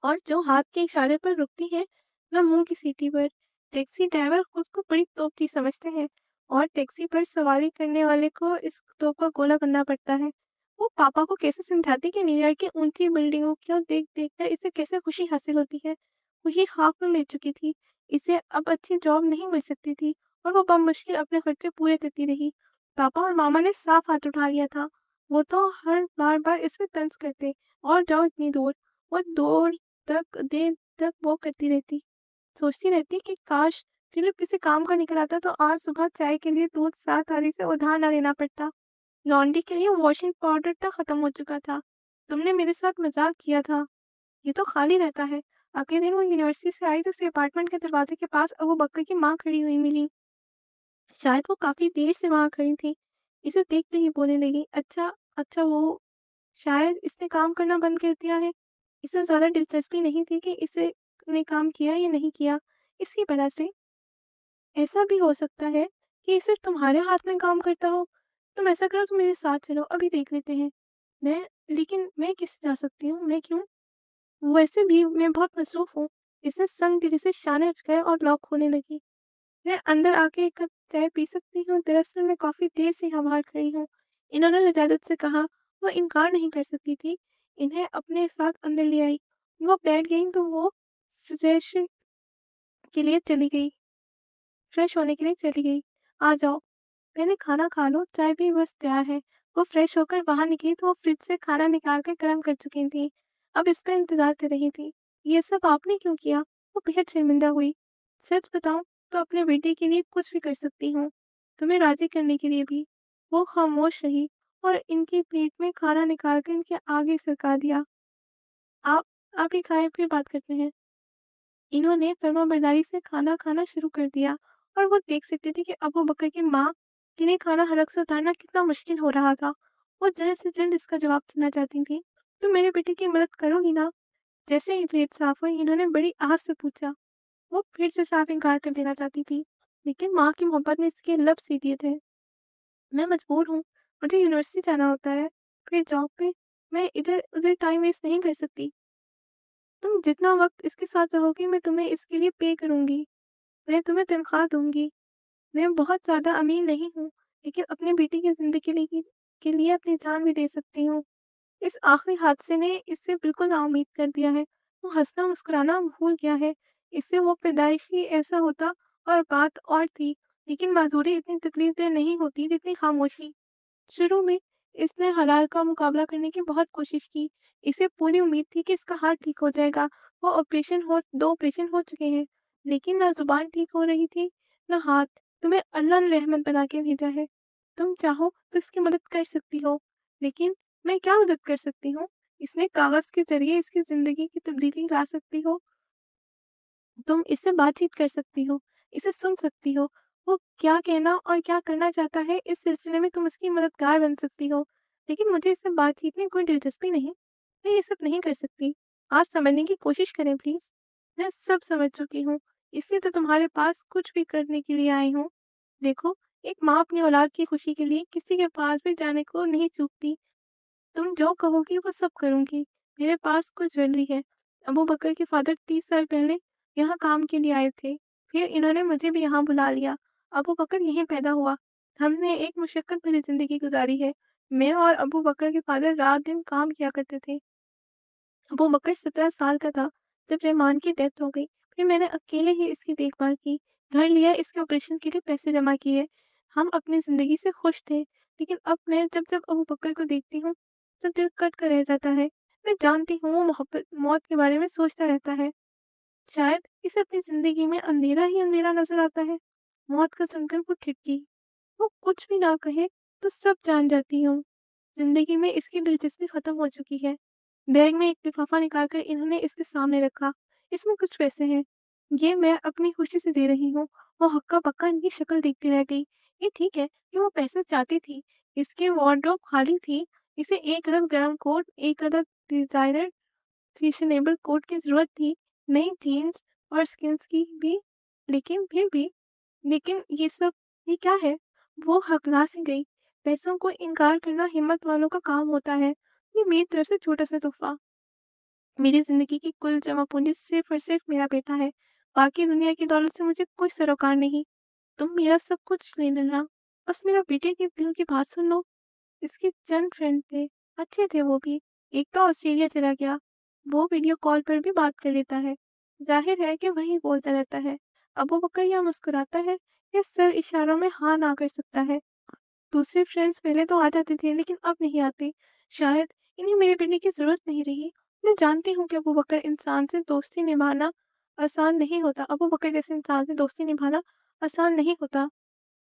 और जो हाथ के इशारे पर रुकती है, वह मुँह की सीटी पर। टैक्सी ड्राइवर खुद को बड़ी तोप-ची समझते हैं और टैक्सी पर सवारी करने वाले को इस तोप का गोला बनना पड़ता है। वो पापा को कैसे समझाती कि न्यूयॉर्क की ऊँची बिल्डिंगों को देख-देख कर इसे कैसे खुशी हासिल होती है। खुशी ख़ाक में मिल चुकी थी। इसे अब अच्छी जॉब नहीं मिल सकती थी और वो बमुश्किल अपने खर्चे पूरे करती रही। पापा और मामा ने साफ हाथ उठा लिया था। वो तो हर बार-बार इस पे तंज़ करते, और जाओ इतनी दूर। वो दूर तक देर तक वो करती रहती। सोचती रहती कि काश फ़िलिप किसी काम का निकल आता तो आज सुबह चाय के लिए दूध 7 आने से उधार ना लेना पड़ता। लॉन्ड्री के लिए वॉशिंग पाउडर तक खत्म हो चुका था। तुमने मेरे साथ मज़ाक किया था। ये तो खाली रहता है। अगले दिन वो यूनिवर्सिटी से आई तो उसे अपार्टमेंट के दरवाजे के पास अबू बकर की माँ खड़ी हुई मिली। शायद वो काफ़ी देर से वहाँ खड़ी थी। इसे देखते ही बोलने लगी, अच्छा, अच्छा वो शायद इसने काम करना बंद कर दिया है। इसे ज़्यादा दिलचस्पी नहीं थी कि इसे ने काम किया या नहीं किया। इसकी वजह से ऐसा भी हो सकता है कि ये सिर्फ़ तुम्हारे हाथ में काम करता हो। तुम ऐसा करो, तुम मेरे साथ चलो, अभी देख लेते हैं। मैं लेकिन मैं कैसे जा सकती हूँ? मैं क्यों? वैसे भी मैं बहुत मसरूफ़ हूँ। इसने संग-दिली से शाने उचकाए और लॉक खोलने लगी। मैं अंदर आके एक कप चाय पी सकती हूँ? दरअसल मैं काफ़ी देर से यहाँ बाहर खड़ी हूँ। इन्होंने लजाजत से कहा। वो इनकार नहीं कर सकती थी। इन्हें अपने साथ अंदर ले आई। वो बैठ गईं तो वो फ्रेश के लिए चली गई फ्रेश होने के लिए चली गई। आ जाओ, पहले खाना खा लो, चाय भी बस तैयार है। वो फ्रेश होकर बाहर निकली तो वो फ्रिज से खाना निकाल कर गर्म कर चुकी थी। अब इसका इंतज़ार कर रही थी। ये सब आपने क्यों किया? वो बेहद शर्मिंदा हुई। सच बताऊँ तो अपने बेटे के लिए कुछ भी कर सकती हूँ, तुम्हें राज़ी करने के लिए भी। वो खामोश रही और इनकी प्लेट में खाना निकाल कर इनके आगे सरका दिया। आप आप ही खाएँ, फिर बात करते हैं। इन्होंने फर्माबरदारी से खाना खाना शुरू कर दिया और वो देख सकती थी कि अबू बकर की माँ के लिए खाना हलक से उतारना कितना मुश्किल हो रहा था। वो जल्द से जल्द इसका जवाब सुनना चाहती थी। तुम मेरे बेटे की मदद करोगी ना? जैसे ही प्लेट साफ हुई, इन्होंने बड़ी आह से पूछा। वो फिर से साफ इनकार कर देना चाहती थी, लेकिन माँ की मोहब्बत ने इसके लब सील दिए थे। मैं मजबूर हूँ, मुझे यूनिवर्सिटी जाना होता है, फिर जॉब पे। मैं इधर-उधर टाइम वेस्ट नहीं कर सकती। तुम जितना वक़्त इसके साथ रहोगी मैं तुम्हें इसके लिए पे करूँगी। मैं तुम्हें तनख्वाह दूँगी। मैं बहुत ज़्यादा अमीर नहीं हूँ, लेकिन अपनी बेटी की ज़िंदगी के लिए अपनी जान भी दे सकती हूँ। इस आखिरी हादसे ने इससे बिल्कुल नाउम्मीद कर दिया है। वो हँसना-मुस्कुराना भूल गया है। इससे वो पैदाइशी ऐसा होता और बात और थी, लेकिन माज़ूरी इतनी तकलीफ़देह नहीं होती जितनी खामोशी। शुरू में इसने हलाल का मुकाबला करने की बहुत कोशिश की। इसे पूरी उम्मीद थी कि इसका हाथ ठीक हो जाएगा। वो ऑपरेशन हो 2 ऑपरेशन हो चुके हैं, लेकिन ना ज़ुबान ठीक हो रही थी, ना हाथ। तुम्हें अल्लाह ने रहमत बना के भेजा है। तुम चाहो तो इसकी मदद कर सकती हो। लेकिन मैं क्या मदद कर सकती हूँ? इसमें कागज़ के ज़रिए इसकी ज़िंदगी की तब्दीली ला सकती हो। तुम इससे बातचीत कर सकती हो, इसे सुन सकती हो। वो क्या कहना और क्या करना चाहता है, इस सिलसिले में तुम उसकी मददगार बन सकती हो। लेकिन मुझे इससे बातचीत में कोई दिलचस्पी नहीं। मैं ये सब नहीं कर सकती। आप समझने की कोशिश करें प्लीज़। मैं सब समझ चुकी हूँ, इसलिए तो तुम्हारे पास कुछ भी करने के लिए आई हूँ। देखो, एक माँ अपनी औलाद की खुशी के लिए किसी के पास भी जाने को नहीं चूकती। तुम जो कहोगी वो सब करूँगी। मेरे पास कुछ ज्वेलरी है। अबू बकर के फादर 30 साल पहले यहाँ काम के लिए आए थे। फिर इन्होंने मुझे भी यहाँ बुला लिया। अबू बकर यहीं पैदा हुआ। हमने एक मुशक्कत भरी ज़िंदगी गुज़ारी है। मैं और अबू बकर के फादर रात-दिन काम किया करते थे। अबू बकर 17 साल का था जब रहमान की डेथ हो गई। फिर मैंने अकेले ही इसकी देखभाल की, घर लिया, इसके ऑपरेशन के लिए पैसे जमा किए। हम अपनी ज़िंदगी से खुश थे, लेकिन अब मैं जब-जब अबू बकर को देखती हूँ, तो दिल कट कर रह जाता है। मैं जानती हूँ वो मोहब्बत मौत के बारे में सोचता रहता है। शायद इसे अपनी ज़िंदगी में अंधेरा ही अंधेरा नज़र आता है। मौत का सुनकर वो ठिठकी। वो कुछ भी ना कहे, तो सब जान जाती हूँ। ज़िंदगी में इसकी दिलचस्पी खत्म हो चुकी है। बैग में एक लिफाफा निकालकर इन्होंने इसके सामने रखा। इसमें कुछ पैसे हैं। ये मैं अपनी खुशी से दे रही हूँ। वो हक्का-बक्का इनकी शक्ल देखती रह गई। ये ठीक है कि वो पैसे चाहती थी। इसकी वार्डरोब खाली थी। इसे एक अदद गरम कोट, एक अदद डिज़ाइनर फैशनेबल कोट की ज़रूरत थी, नई जीन्स और स्किन्स की भी। लेकिन फिर भी लेकिन ये क्या है? वो हकला सी गई। पैसों को इनकार करना हिम्मत वालों का काम होता है। ये मेरी तरफ से छोटा-सा तोहफ़ा। मेरी ज़िंदगी की कुल जमा पूँजी सिर्फ़ और सिर्फ़ मेरा बेटा है। बाकी दुनिया की दौलत से मुझे कोई सरोकार नहीं। तुम मेरा सब कुछ ले लेना, बस मेरा बेटे के दिल की बात सुन लो। इसके चंद फ्रेंड थे, अच्छे थे वो भी। एक तो ऑस्ट्रेलिया चला गया, वो वीडियो कॉल पर भी बात कर लेता है। ज़ाहिर है कि वही बोलता रहता है। अबू बकर या मुस्कुराता है या सिर इशारों में हाँ ना कर सकता है। दूसरे फ्रेंड्स पहले तो आ जाते थे लेकिन अब नहीं आते। शायद इन्हें मेरे बेटे की ज़रूरत नहीं रही। मैं जानती हूँ कि अबू बकर इंसान से दोस्ती निभाना आसान नहीं होता। अबू बकर जैसे इंसान से दोस्ती निभाना आसान नहीं होता।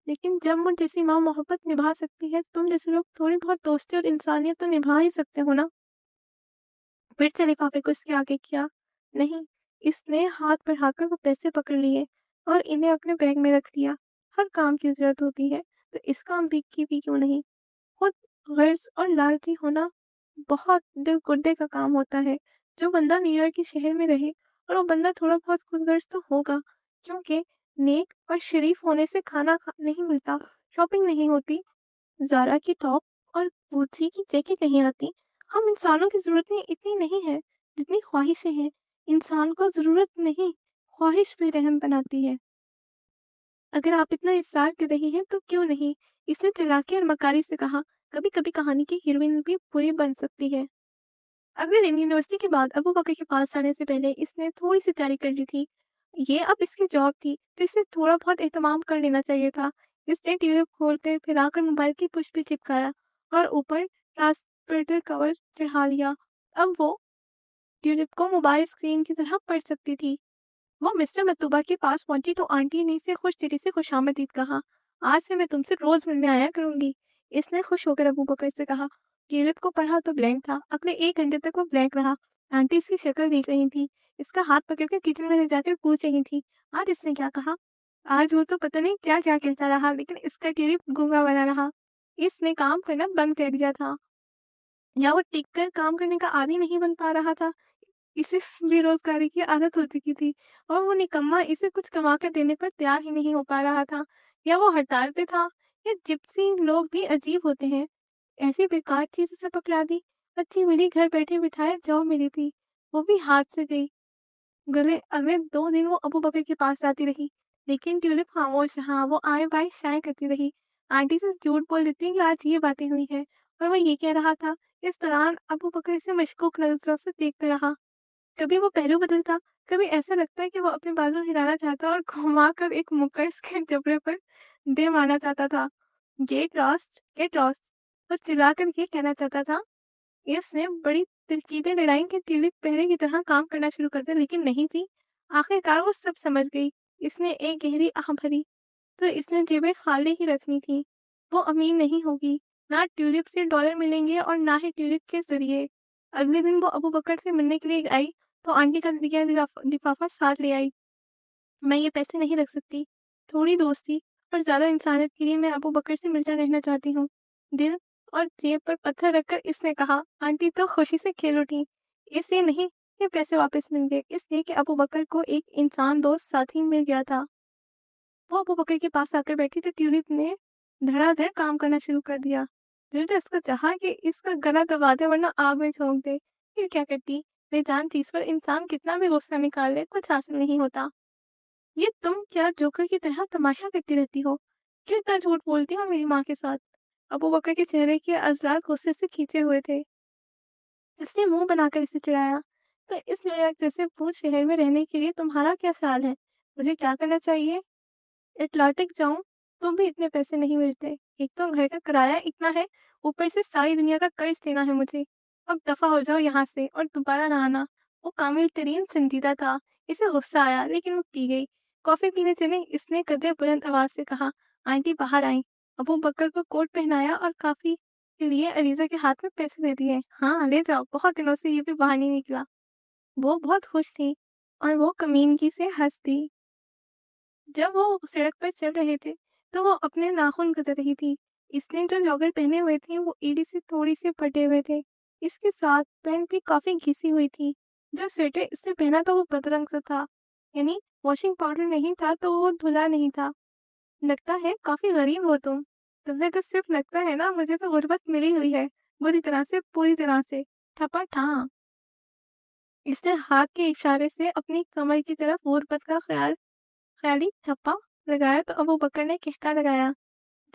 लेकिन जब मुझ जैसी माँ मोहब्बत निभा सकती है, तुम जैसे लोग थोड़ी बहुत दोस्ती और इंसानियत तो निभा ही सकते हो ना। फिर से लिफाफे को इसके आगे किया। नहीं, इसने हाथ बढ़ाकर वो पैसे पकड़ लिए और इन्हें अपने बैग में रख लिया। हर काम की जरूरत होती है, तो इस काम की भी क्यों नहीं। खुद गर्ज और लालची होना बहुत दिल गुर्दे का काम होता है। जो बंदा न्यूयॉर्क के शहर में रहे और वो बंदा थोड़ा बहुत खुदगर्ज तो होगा, क्योंकि नेक और शरीफ होने से नहीं मिलता, शॉपिंग नहीं होती, ज़ारा की टॉप और गुच्ची की जैकेट नहीं आती। हम इंसानों की ज़रूरतें इतनी नहीं है जितनी ख्वाहिशें हैं। इंसान को ज़रूरत नहीं, ख्वाहिश बेरहम बनाती है। अगर आप इतना इसरार कर रही हैं तो क्यों नहीं? इसने चालाकी और मकारी से कहा। कभी-कभी कहानी की हीरोइन भी बुरी बन सकती है। अगले दिन यूनिवर्सिटी के बाद अबू बकर के पास जाने से पहले इसने थोड़ी-सी तैयारी कर ली थी। ये अब इसकी जॉब थी, तो इसे थोड़ा बहुत एहतमाम कर लेना चाहिए था। इसने ट्यूलिप खोलकर फैलाकर मोबाइल की पुश पे चिपकाया और ऊपर ट्रांसपेरेंट कवर चढ़ा लिया। अब वो ट्यूलिप को मोबाइल स्क्रीन की तरह पढ़ सकती थी। वो मिस्टर मकतूबा के पास पहुंची तो आंटी ने इसे खुश दिली से खुशामदीद कहा। आज से मैं तुमसे रोज मिलने आया करूंगी। इसने खुश होकर अबू बकर से कहा। ट्यूलिप को पढ़ा तो ब्लैंक था। अगले 1 घंटे तक वो ब्लैंक रहा। आंटी इसकी शक्ल देख रही थी। इसका हाथ पकड़कर किचन में ले जाकर पूछ रही थी, आज इसने क्या कहा। आज वो तो पता नहीं क्या क्या कहता रहा, लेकिन इसका ट्यूलिप गूंगा बना रहा। इसने काम करना बंद कर दिया था, या वो टिक कर काम करने का आदी नहीं बन पा रहा था। इसे बेरोज़गारी की आदत हो चुकी थी और वो निकम्मा इसे कुछ कमा कर देने पर तैयार ही नहीं हो पा रहा था। या वो हड़ताल पे था, या जिप्सी लोग भी अजीब होते हैं। ऐसी बेकार चीज़ उसे पकड़ा दी। अच्छी-भली घर बैठे-बिठाए जॉब मिली थी, वो भी हाथ से गई। गले अगले 2 दिन वो अबू बकर के पास जाती रही, लेकिन ट्यूलिप खामोश रहा। वो आए-बाए शाये करती रही। आंटी से झूठ बोल देती कि आज ये बातें हुई हैं और वो ये कह रहा था। इस दौरान अबू बकर इसे मशकूक नज़रों से देखता रहा। कभी वो पहलू बदलता, कभी ऐसा लगता है कि वो अपने बाजू हिलाना चाहता और घुमाकर एक मुक्का इसके जबड़े पर दे मारना चाहता था। गेट लॉस्ट, वो चिल्लाकर ये कहना चाहता था। इसने बड़ी तरकीबें लड़ाई कि ट्यूलिप पहले की तरह काम करना शुरू कर दिया, लेकिन नहीं थी। आखिरकार वो सब समझ गई। इसने एक गहरी आह भरी, तो इसने जेबें खाली ही रखनी थी। वो अमीर नहीं होगी, ना ट्यूलिप से डॉलर मिलेंगे और ना ही ट्यूलिप के ज़रिए। अगले दिन वो अबू बकर से मिलने के लिए आई, तो आंटी का दिया लिफाफा साथ ले आई। मैं ये पैसे नहीं रख सकती। थोड़ी दोस्ती और ज़्यादा इंसानियत के लिए मैं अबू बकर से मिलता रहना चाहती हूँ। दिल और जेब पर पत्थर रखकर इसने कहा। आंटी तो खुशी से खेल उठी। इसलिए नहीं कि पैसे वापस मिल गए, इसलिए कि अबू बकर को एक इंसान दोस्त साथी मिल गया था। वो अबू बकर के पास आकर बैठी तो ट्यूलिप ने धड़ाधड़ काम करना शुरू कर दिया। दिल तो इसका चाहा कि इसका गला दबा दे वरना आग में झोंक दे। फिर क्या करती? बेजान चीज पर इंसान कितना भी गुस्सा निकाल ले कुछ हासिल नहीं होता। ये तुम क्या जोकर की तरह तमाशा करती रहती हो? क्यों इतना झूठ बोलती हो मेरी माँ के साथ? अबू बकर के चेहरे के अज़लाक गुस्से से खींचे हुए थे। इसने मुंह बनाकर इसे चिढ़ाया। तो इस निर्णायक जैसे भूत शहर में रहने के लिए तुम्हारा क्या ख्याल है? मुझे क्या करना चाहिए? अटलांटिक जाऊं तो भी इतने पैसे नहीं मिलते। एक तो घर का किराया इतना है, ऊपर से सारी दुनिया का कर्ज देना है मुझे। अब दफा हो जाओ यहाँ से और दोबारा ना आना। वो कामिल तरीन संजीदा था। इसे गुस्सा आया लेकिन वो पी गई। कॉफी पीने चले इसने कदर बुलंद आवाज से कहा। आंटी बाहर आई। अबू बकर को कोट पहनाया और काफी के लिए अलीजा के हाथ में पैसे दे दिए। हाँ ले जाओ, बहुत दिनों से ये भी बाहर नहीं निकला। वो बहुत खुश थी और वो कमीनगी से हंस दी। जब वो सड़क पर चल रहे थे, तो वो अपने नाखून कतर रही थी। इसने जो जॉगर पहने हुए थे, वो एड़ी से थोड़ी से फटे हुए थे। इसके साथ पैंट भी काफी घिसी हुई थी। जो स्वेटर इसने पहना था, वो बदरंग सा था। यानी वॉशिंग पाउडर नहीं था, तो वो धुला नहीं था। लगता है काफी गरीब हो तुम। तुम्हें तो सिर्फ लगता है ना, मुझे तो गुर्बत मिली हुई है। बुरी तरह से, पूरी तरह से। ठपा ठा। इसने हाथ के इशारे से अपनी कमर की तरफ गुर्बत का ख्याली ठप्पा लगाया तो अबू बकर ने खिसका लगाया।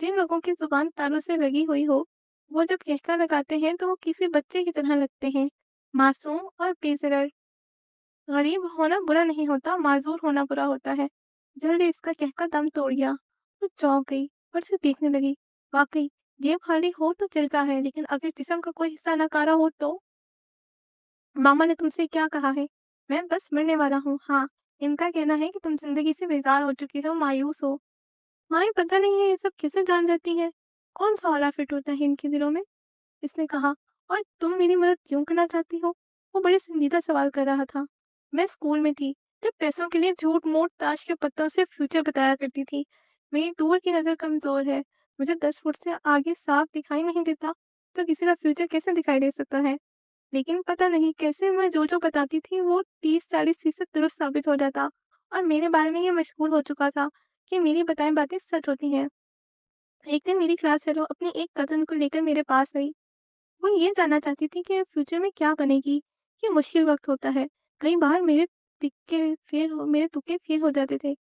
जिन लोगों की जुबान तालू से लगी हुई हो, वो जब खिसका लगाते हैं तो वो किसी बच्चे की तरह लगते हैं, मासूम और बेसरर। गरीब होना बुरा नहीं होता, माजूर होना बुरा होता है। जल्दी इसका कहका दम तोड़ गया। वो चौंक गई और से देखने लगी। वाकई जेब खाली हो तो चलता है, लेकिन अगर जिस्म का कोई हिस्सा नकारा हो तो। मामा ने तुमसे क्या कहा है? मैं बस मरने वाला हूँ। हाँ, इनका कहना है कि तुम जिंदगी से बेजार हो चुकी हो, मायूस हो। माँ पता नहीं है ये सब कैसे जान जाती है। कौन सा औला फिट होता है इनके दिलों में? इसने कहा। और तुम मेरी मदद क्यों करना चाहती हो? वो बड़े संजीदा सवाल कर रहा था। मैं स्कूल में थी, जब पैसों के लिए झूठ मूठ ताश के पत्तों से फ्यूचर बताया करती थी। मेरी दूर की नजर कमजोर है। मुझे 10 फुट से आगे साफ दिखाई नहीं देता, तो किसी का फ्यूचर कैसे दिखाई दे सकता है? लेकिन पता नहीं कैसे मैं जो बताती थी वो 30-40% दुरुस्त साबित हो जाता। और मेरे बारे में ये मशहूर हो चुका था कि मेरी बताई बातें सच होती हैं। एक दिन मेरी क्लास फेलो अपनी एक कज़न को लेकर मेरे पास आई। वो ये जानना चाहती थी कि फ्यूचर में क्या बनेगी। ये मुश्किल वक़्त होता है। कई बार मेरे तुक्के फेल हो जाते थे।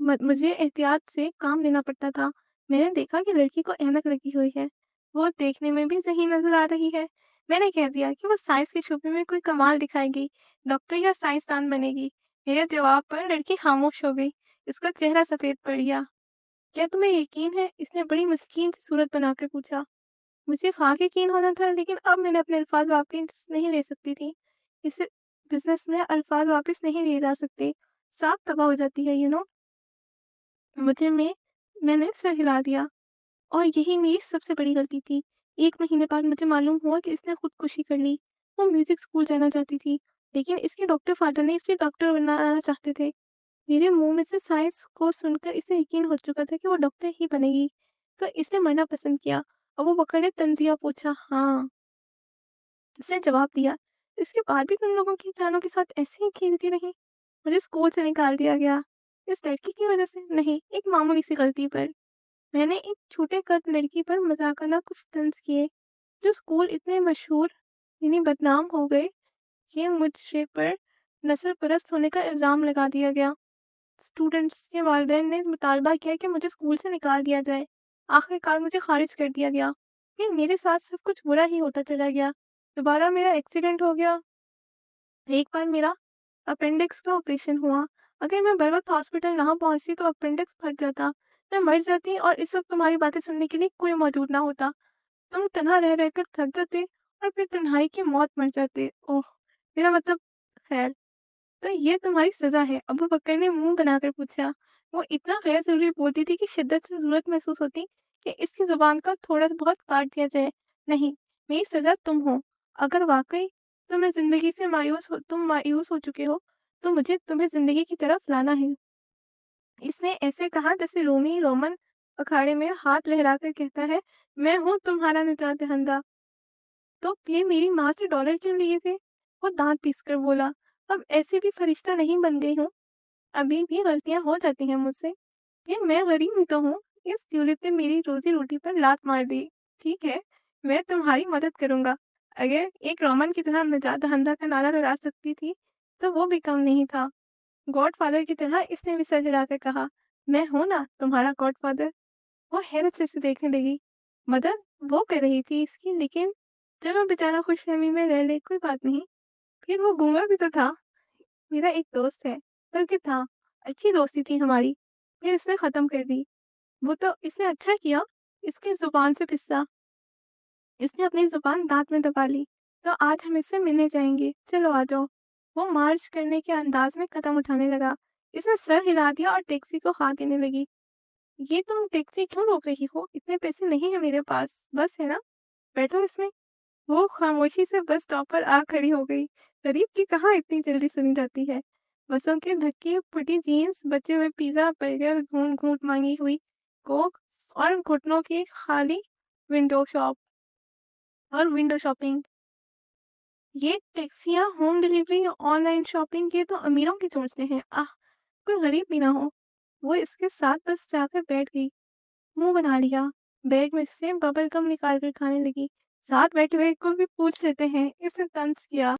मुझे एहतियात से काम लेना पड़ता था। मैंने देखा कि लड़की को ऐनक लगी हुई है। वो देखने में भी सही नज़र आ रही है। मैंने कह दिया कि वो साइंस के शोबे में कोई कमाल दिखाएगी, डॉक्टर या साइंसदान बनेगी। मेरे जवाब पर लड़की खामोश हो गई। इसका चेहरा सफ़ेद पड़ गया। क्या तुम्हें यकीन है? इसने बड़ी मस्कीन सी सूरत बनाकर पूछा। मुझे ख़ाक यकीन होना था, लेकिन अब मैंने अपने अल्फाज़ वापस नहीं ले सकती थी। इस बिज़नेस में अल्फाज़ वापस नहीं लिए जा सकते। साख तबाह हो जाती है, मुझे में मैंने सर हिला दिया। और यही मेरी सबसे बड़ी गलती थी। 1 महीने बाद मुझे मालूम हुआ कि इसने खुदकुशी कर ली। वो म्यूज़िक स्कूल जाना चाहती थी, लेकिन इसके डॉक्टर फ़ादर ने इसे डॉक्टर बनाना चाहते थे। मेरे मुँह में से साइंस को सुनकर इसे यकीन हो चुका था कि वो डॉक्टर ही बनेगी, तो इसने मरना पसंद किया। अबू बकर ने तंज़िया पूछा, हाँ, इसने जवाब दिया। इसके बाद भी तुम लोगों की जानो के साथ ऐसे ही खेलती रही? मुझे स्कूल से निकाल दिया गया। इस लड़की की वजह से? नहीं, एक मामूली सी गलती पर। मैंने एक छोटे कद लड़की पर मजाकना कुछ तंज किए, जो स्कूल इतने मशहूर बदनाम हो गए कि मुझे पर नस्ल परस्त होने का इल्ज़ाम लगा दिया गया। स्टूडेंट्स के वालिदैन ने मुतालबा किया कि मुझे स्कूल से निकाल दिया जाए। आखिरकार मुझे खारिज कर दिया गया। फिर मेरे साथ सब कुछ बुरा ही होता चला गया। दोबारा मेरा एक्सीडेंट हो गया। एक बार मेरा अपेंडिक्स का ऑपरेशन हुआ। अगर मैं बर वक्त हॉस्पिटल ना पहुंचती तो अपेंडिक्स फट जाता। मैं मर जाती और इस वक्त तुम्हारी बातें सुनने के लिए कोई मौजूद ना होता। तुम तन्हा रह रहकर थक जाते और फिर तन्हाई की मौत मर जाते। ओह! मेरा मतलब, खैर, तो ये तुम्हारी सज़ा है? अबू बकर ने मुँह बनाकर पूछा। वो इतना गैर ज़रूरी बोलती थी कि शिद्दत से ज़रूरत महसूस होती कि इसकी ज़ुबान का थोड़ा बहुत काट दिया जाए। नहीं, मेरी सज़ा तुम हो। अगर वाक़ई तुम मायूस हो चुके हो, तो मुझे तुम्हें ज़िंदगी की तरफ लाना है। इसने ऐसे कहा जैसे रोमी रोमन अखाड़े में हाथ लहराकर कहता है, मैं हूँ तुम्हारा निजात दहिंदा। तो फिर मेरी माँ से डॉलर क्यों लिए थे? वो दाँत पीसकर बोला। अब ऐसे भी फरिश्ता नहीं बन गई हूँ। अभी भी गलतियाँ हो जाती हैं मुझसे। ये मैं गरीब ही तो हूँ। इस ट्यूलिप ने मेरी रोज़ी-रोटी पर लात मार दी। ठीक है, मैं तुम्हारी मदद करूँगा। अगर एक रोमन की तरह निजात दहंदा का नारा लगा सकती थी, तो वो भी कम नहीं था। गॉडफ़ादर की तरह इसने भी सर हिलाकर कहा, मैं हूँ ना तुम्हारा गॉडफ़ादर। वो हैरत से इसे देखने लगी। मदद वो कर रही थी इसकी, लेकिन चलो बेचारा खुशफ़हमी में रह ले, कोई बात नहीं। फिर वो गूंगा भी तो था। मेरा एक दोस्त है, बल्कि था, अच्छी दोस्ती थी हमारी, फिर इसने ख़त्म कर दी। वो तो इसने अच्छा किया, इसकी ज़ुबान से फिस्सा। इसने अपनी ज़ुबान दाँत में दबा ली। तो आज हम इससे मिलने जाएँगे, चलो आ जाओ। वो मार्च करने के अंदाज़ में कदम उठाने लगा। इसने सर हिला दिया और टैक्सी को हाथ देने लगी। ये तुम टैक्सी क्यों रोक रही हो? इतने पैसे नहीं है मेरे पास, बस है ना? बैठो इसमें। वो खामोशी से बस स्टॉप पर आ खड़ी हो गई। गरीब की कहाँ इतनी जल्दी सुनी जाती है। बसों के धक्के, फटी जीन्स, बचे हुए पिज़्ज़ा, बर्गर, घूंट-घूंट मांगी हुई कोक और घुटनों की खाली विंडो शॉप और विंडो शॉपिंग। ये टैक्सियाँ, होम डिलीवरी, ऑनलाइन शॉपिंग ये तो अमीरों की सोचते हैं। आह! कोई गरीब भी ना हो। वो इसके साथ बस जाकर बैठ गई। मुँह बना लिया, बैग में से बबल गम निकाल कर खाने लगी। साथ बैठे हुए को भी पूछ लेते हैं, इसने तंज़ किया।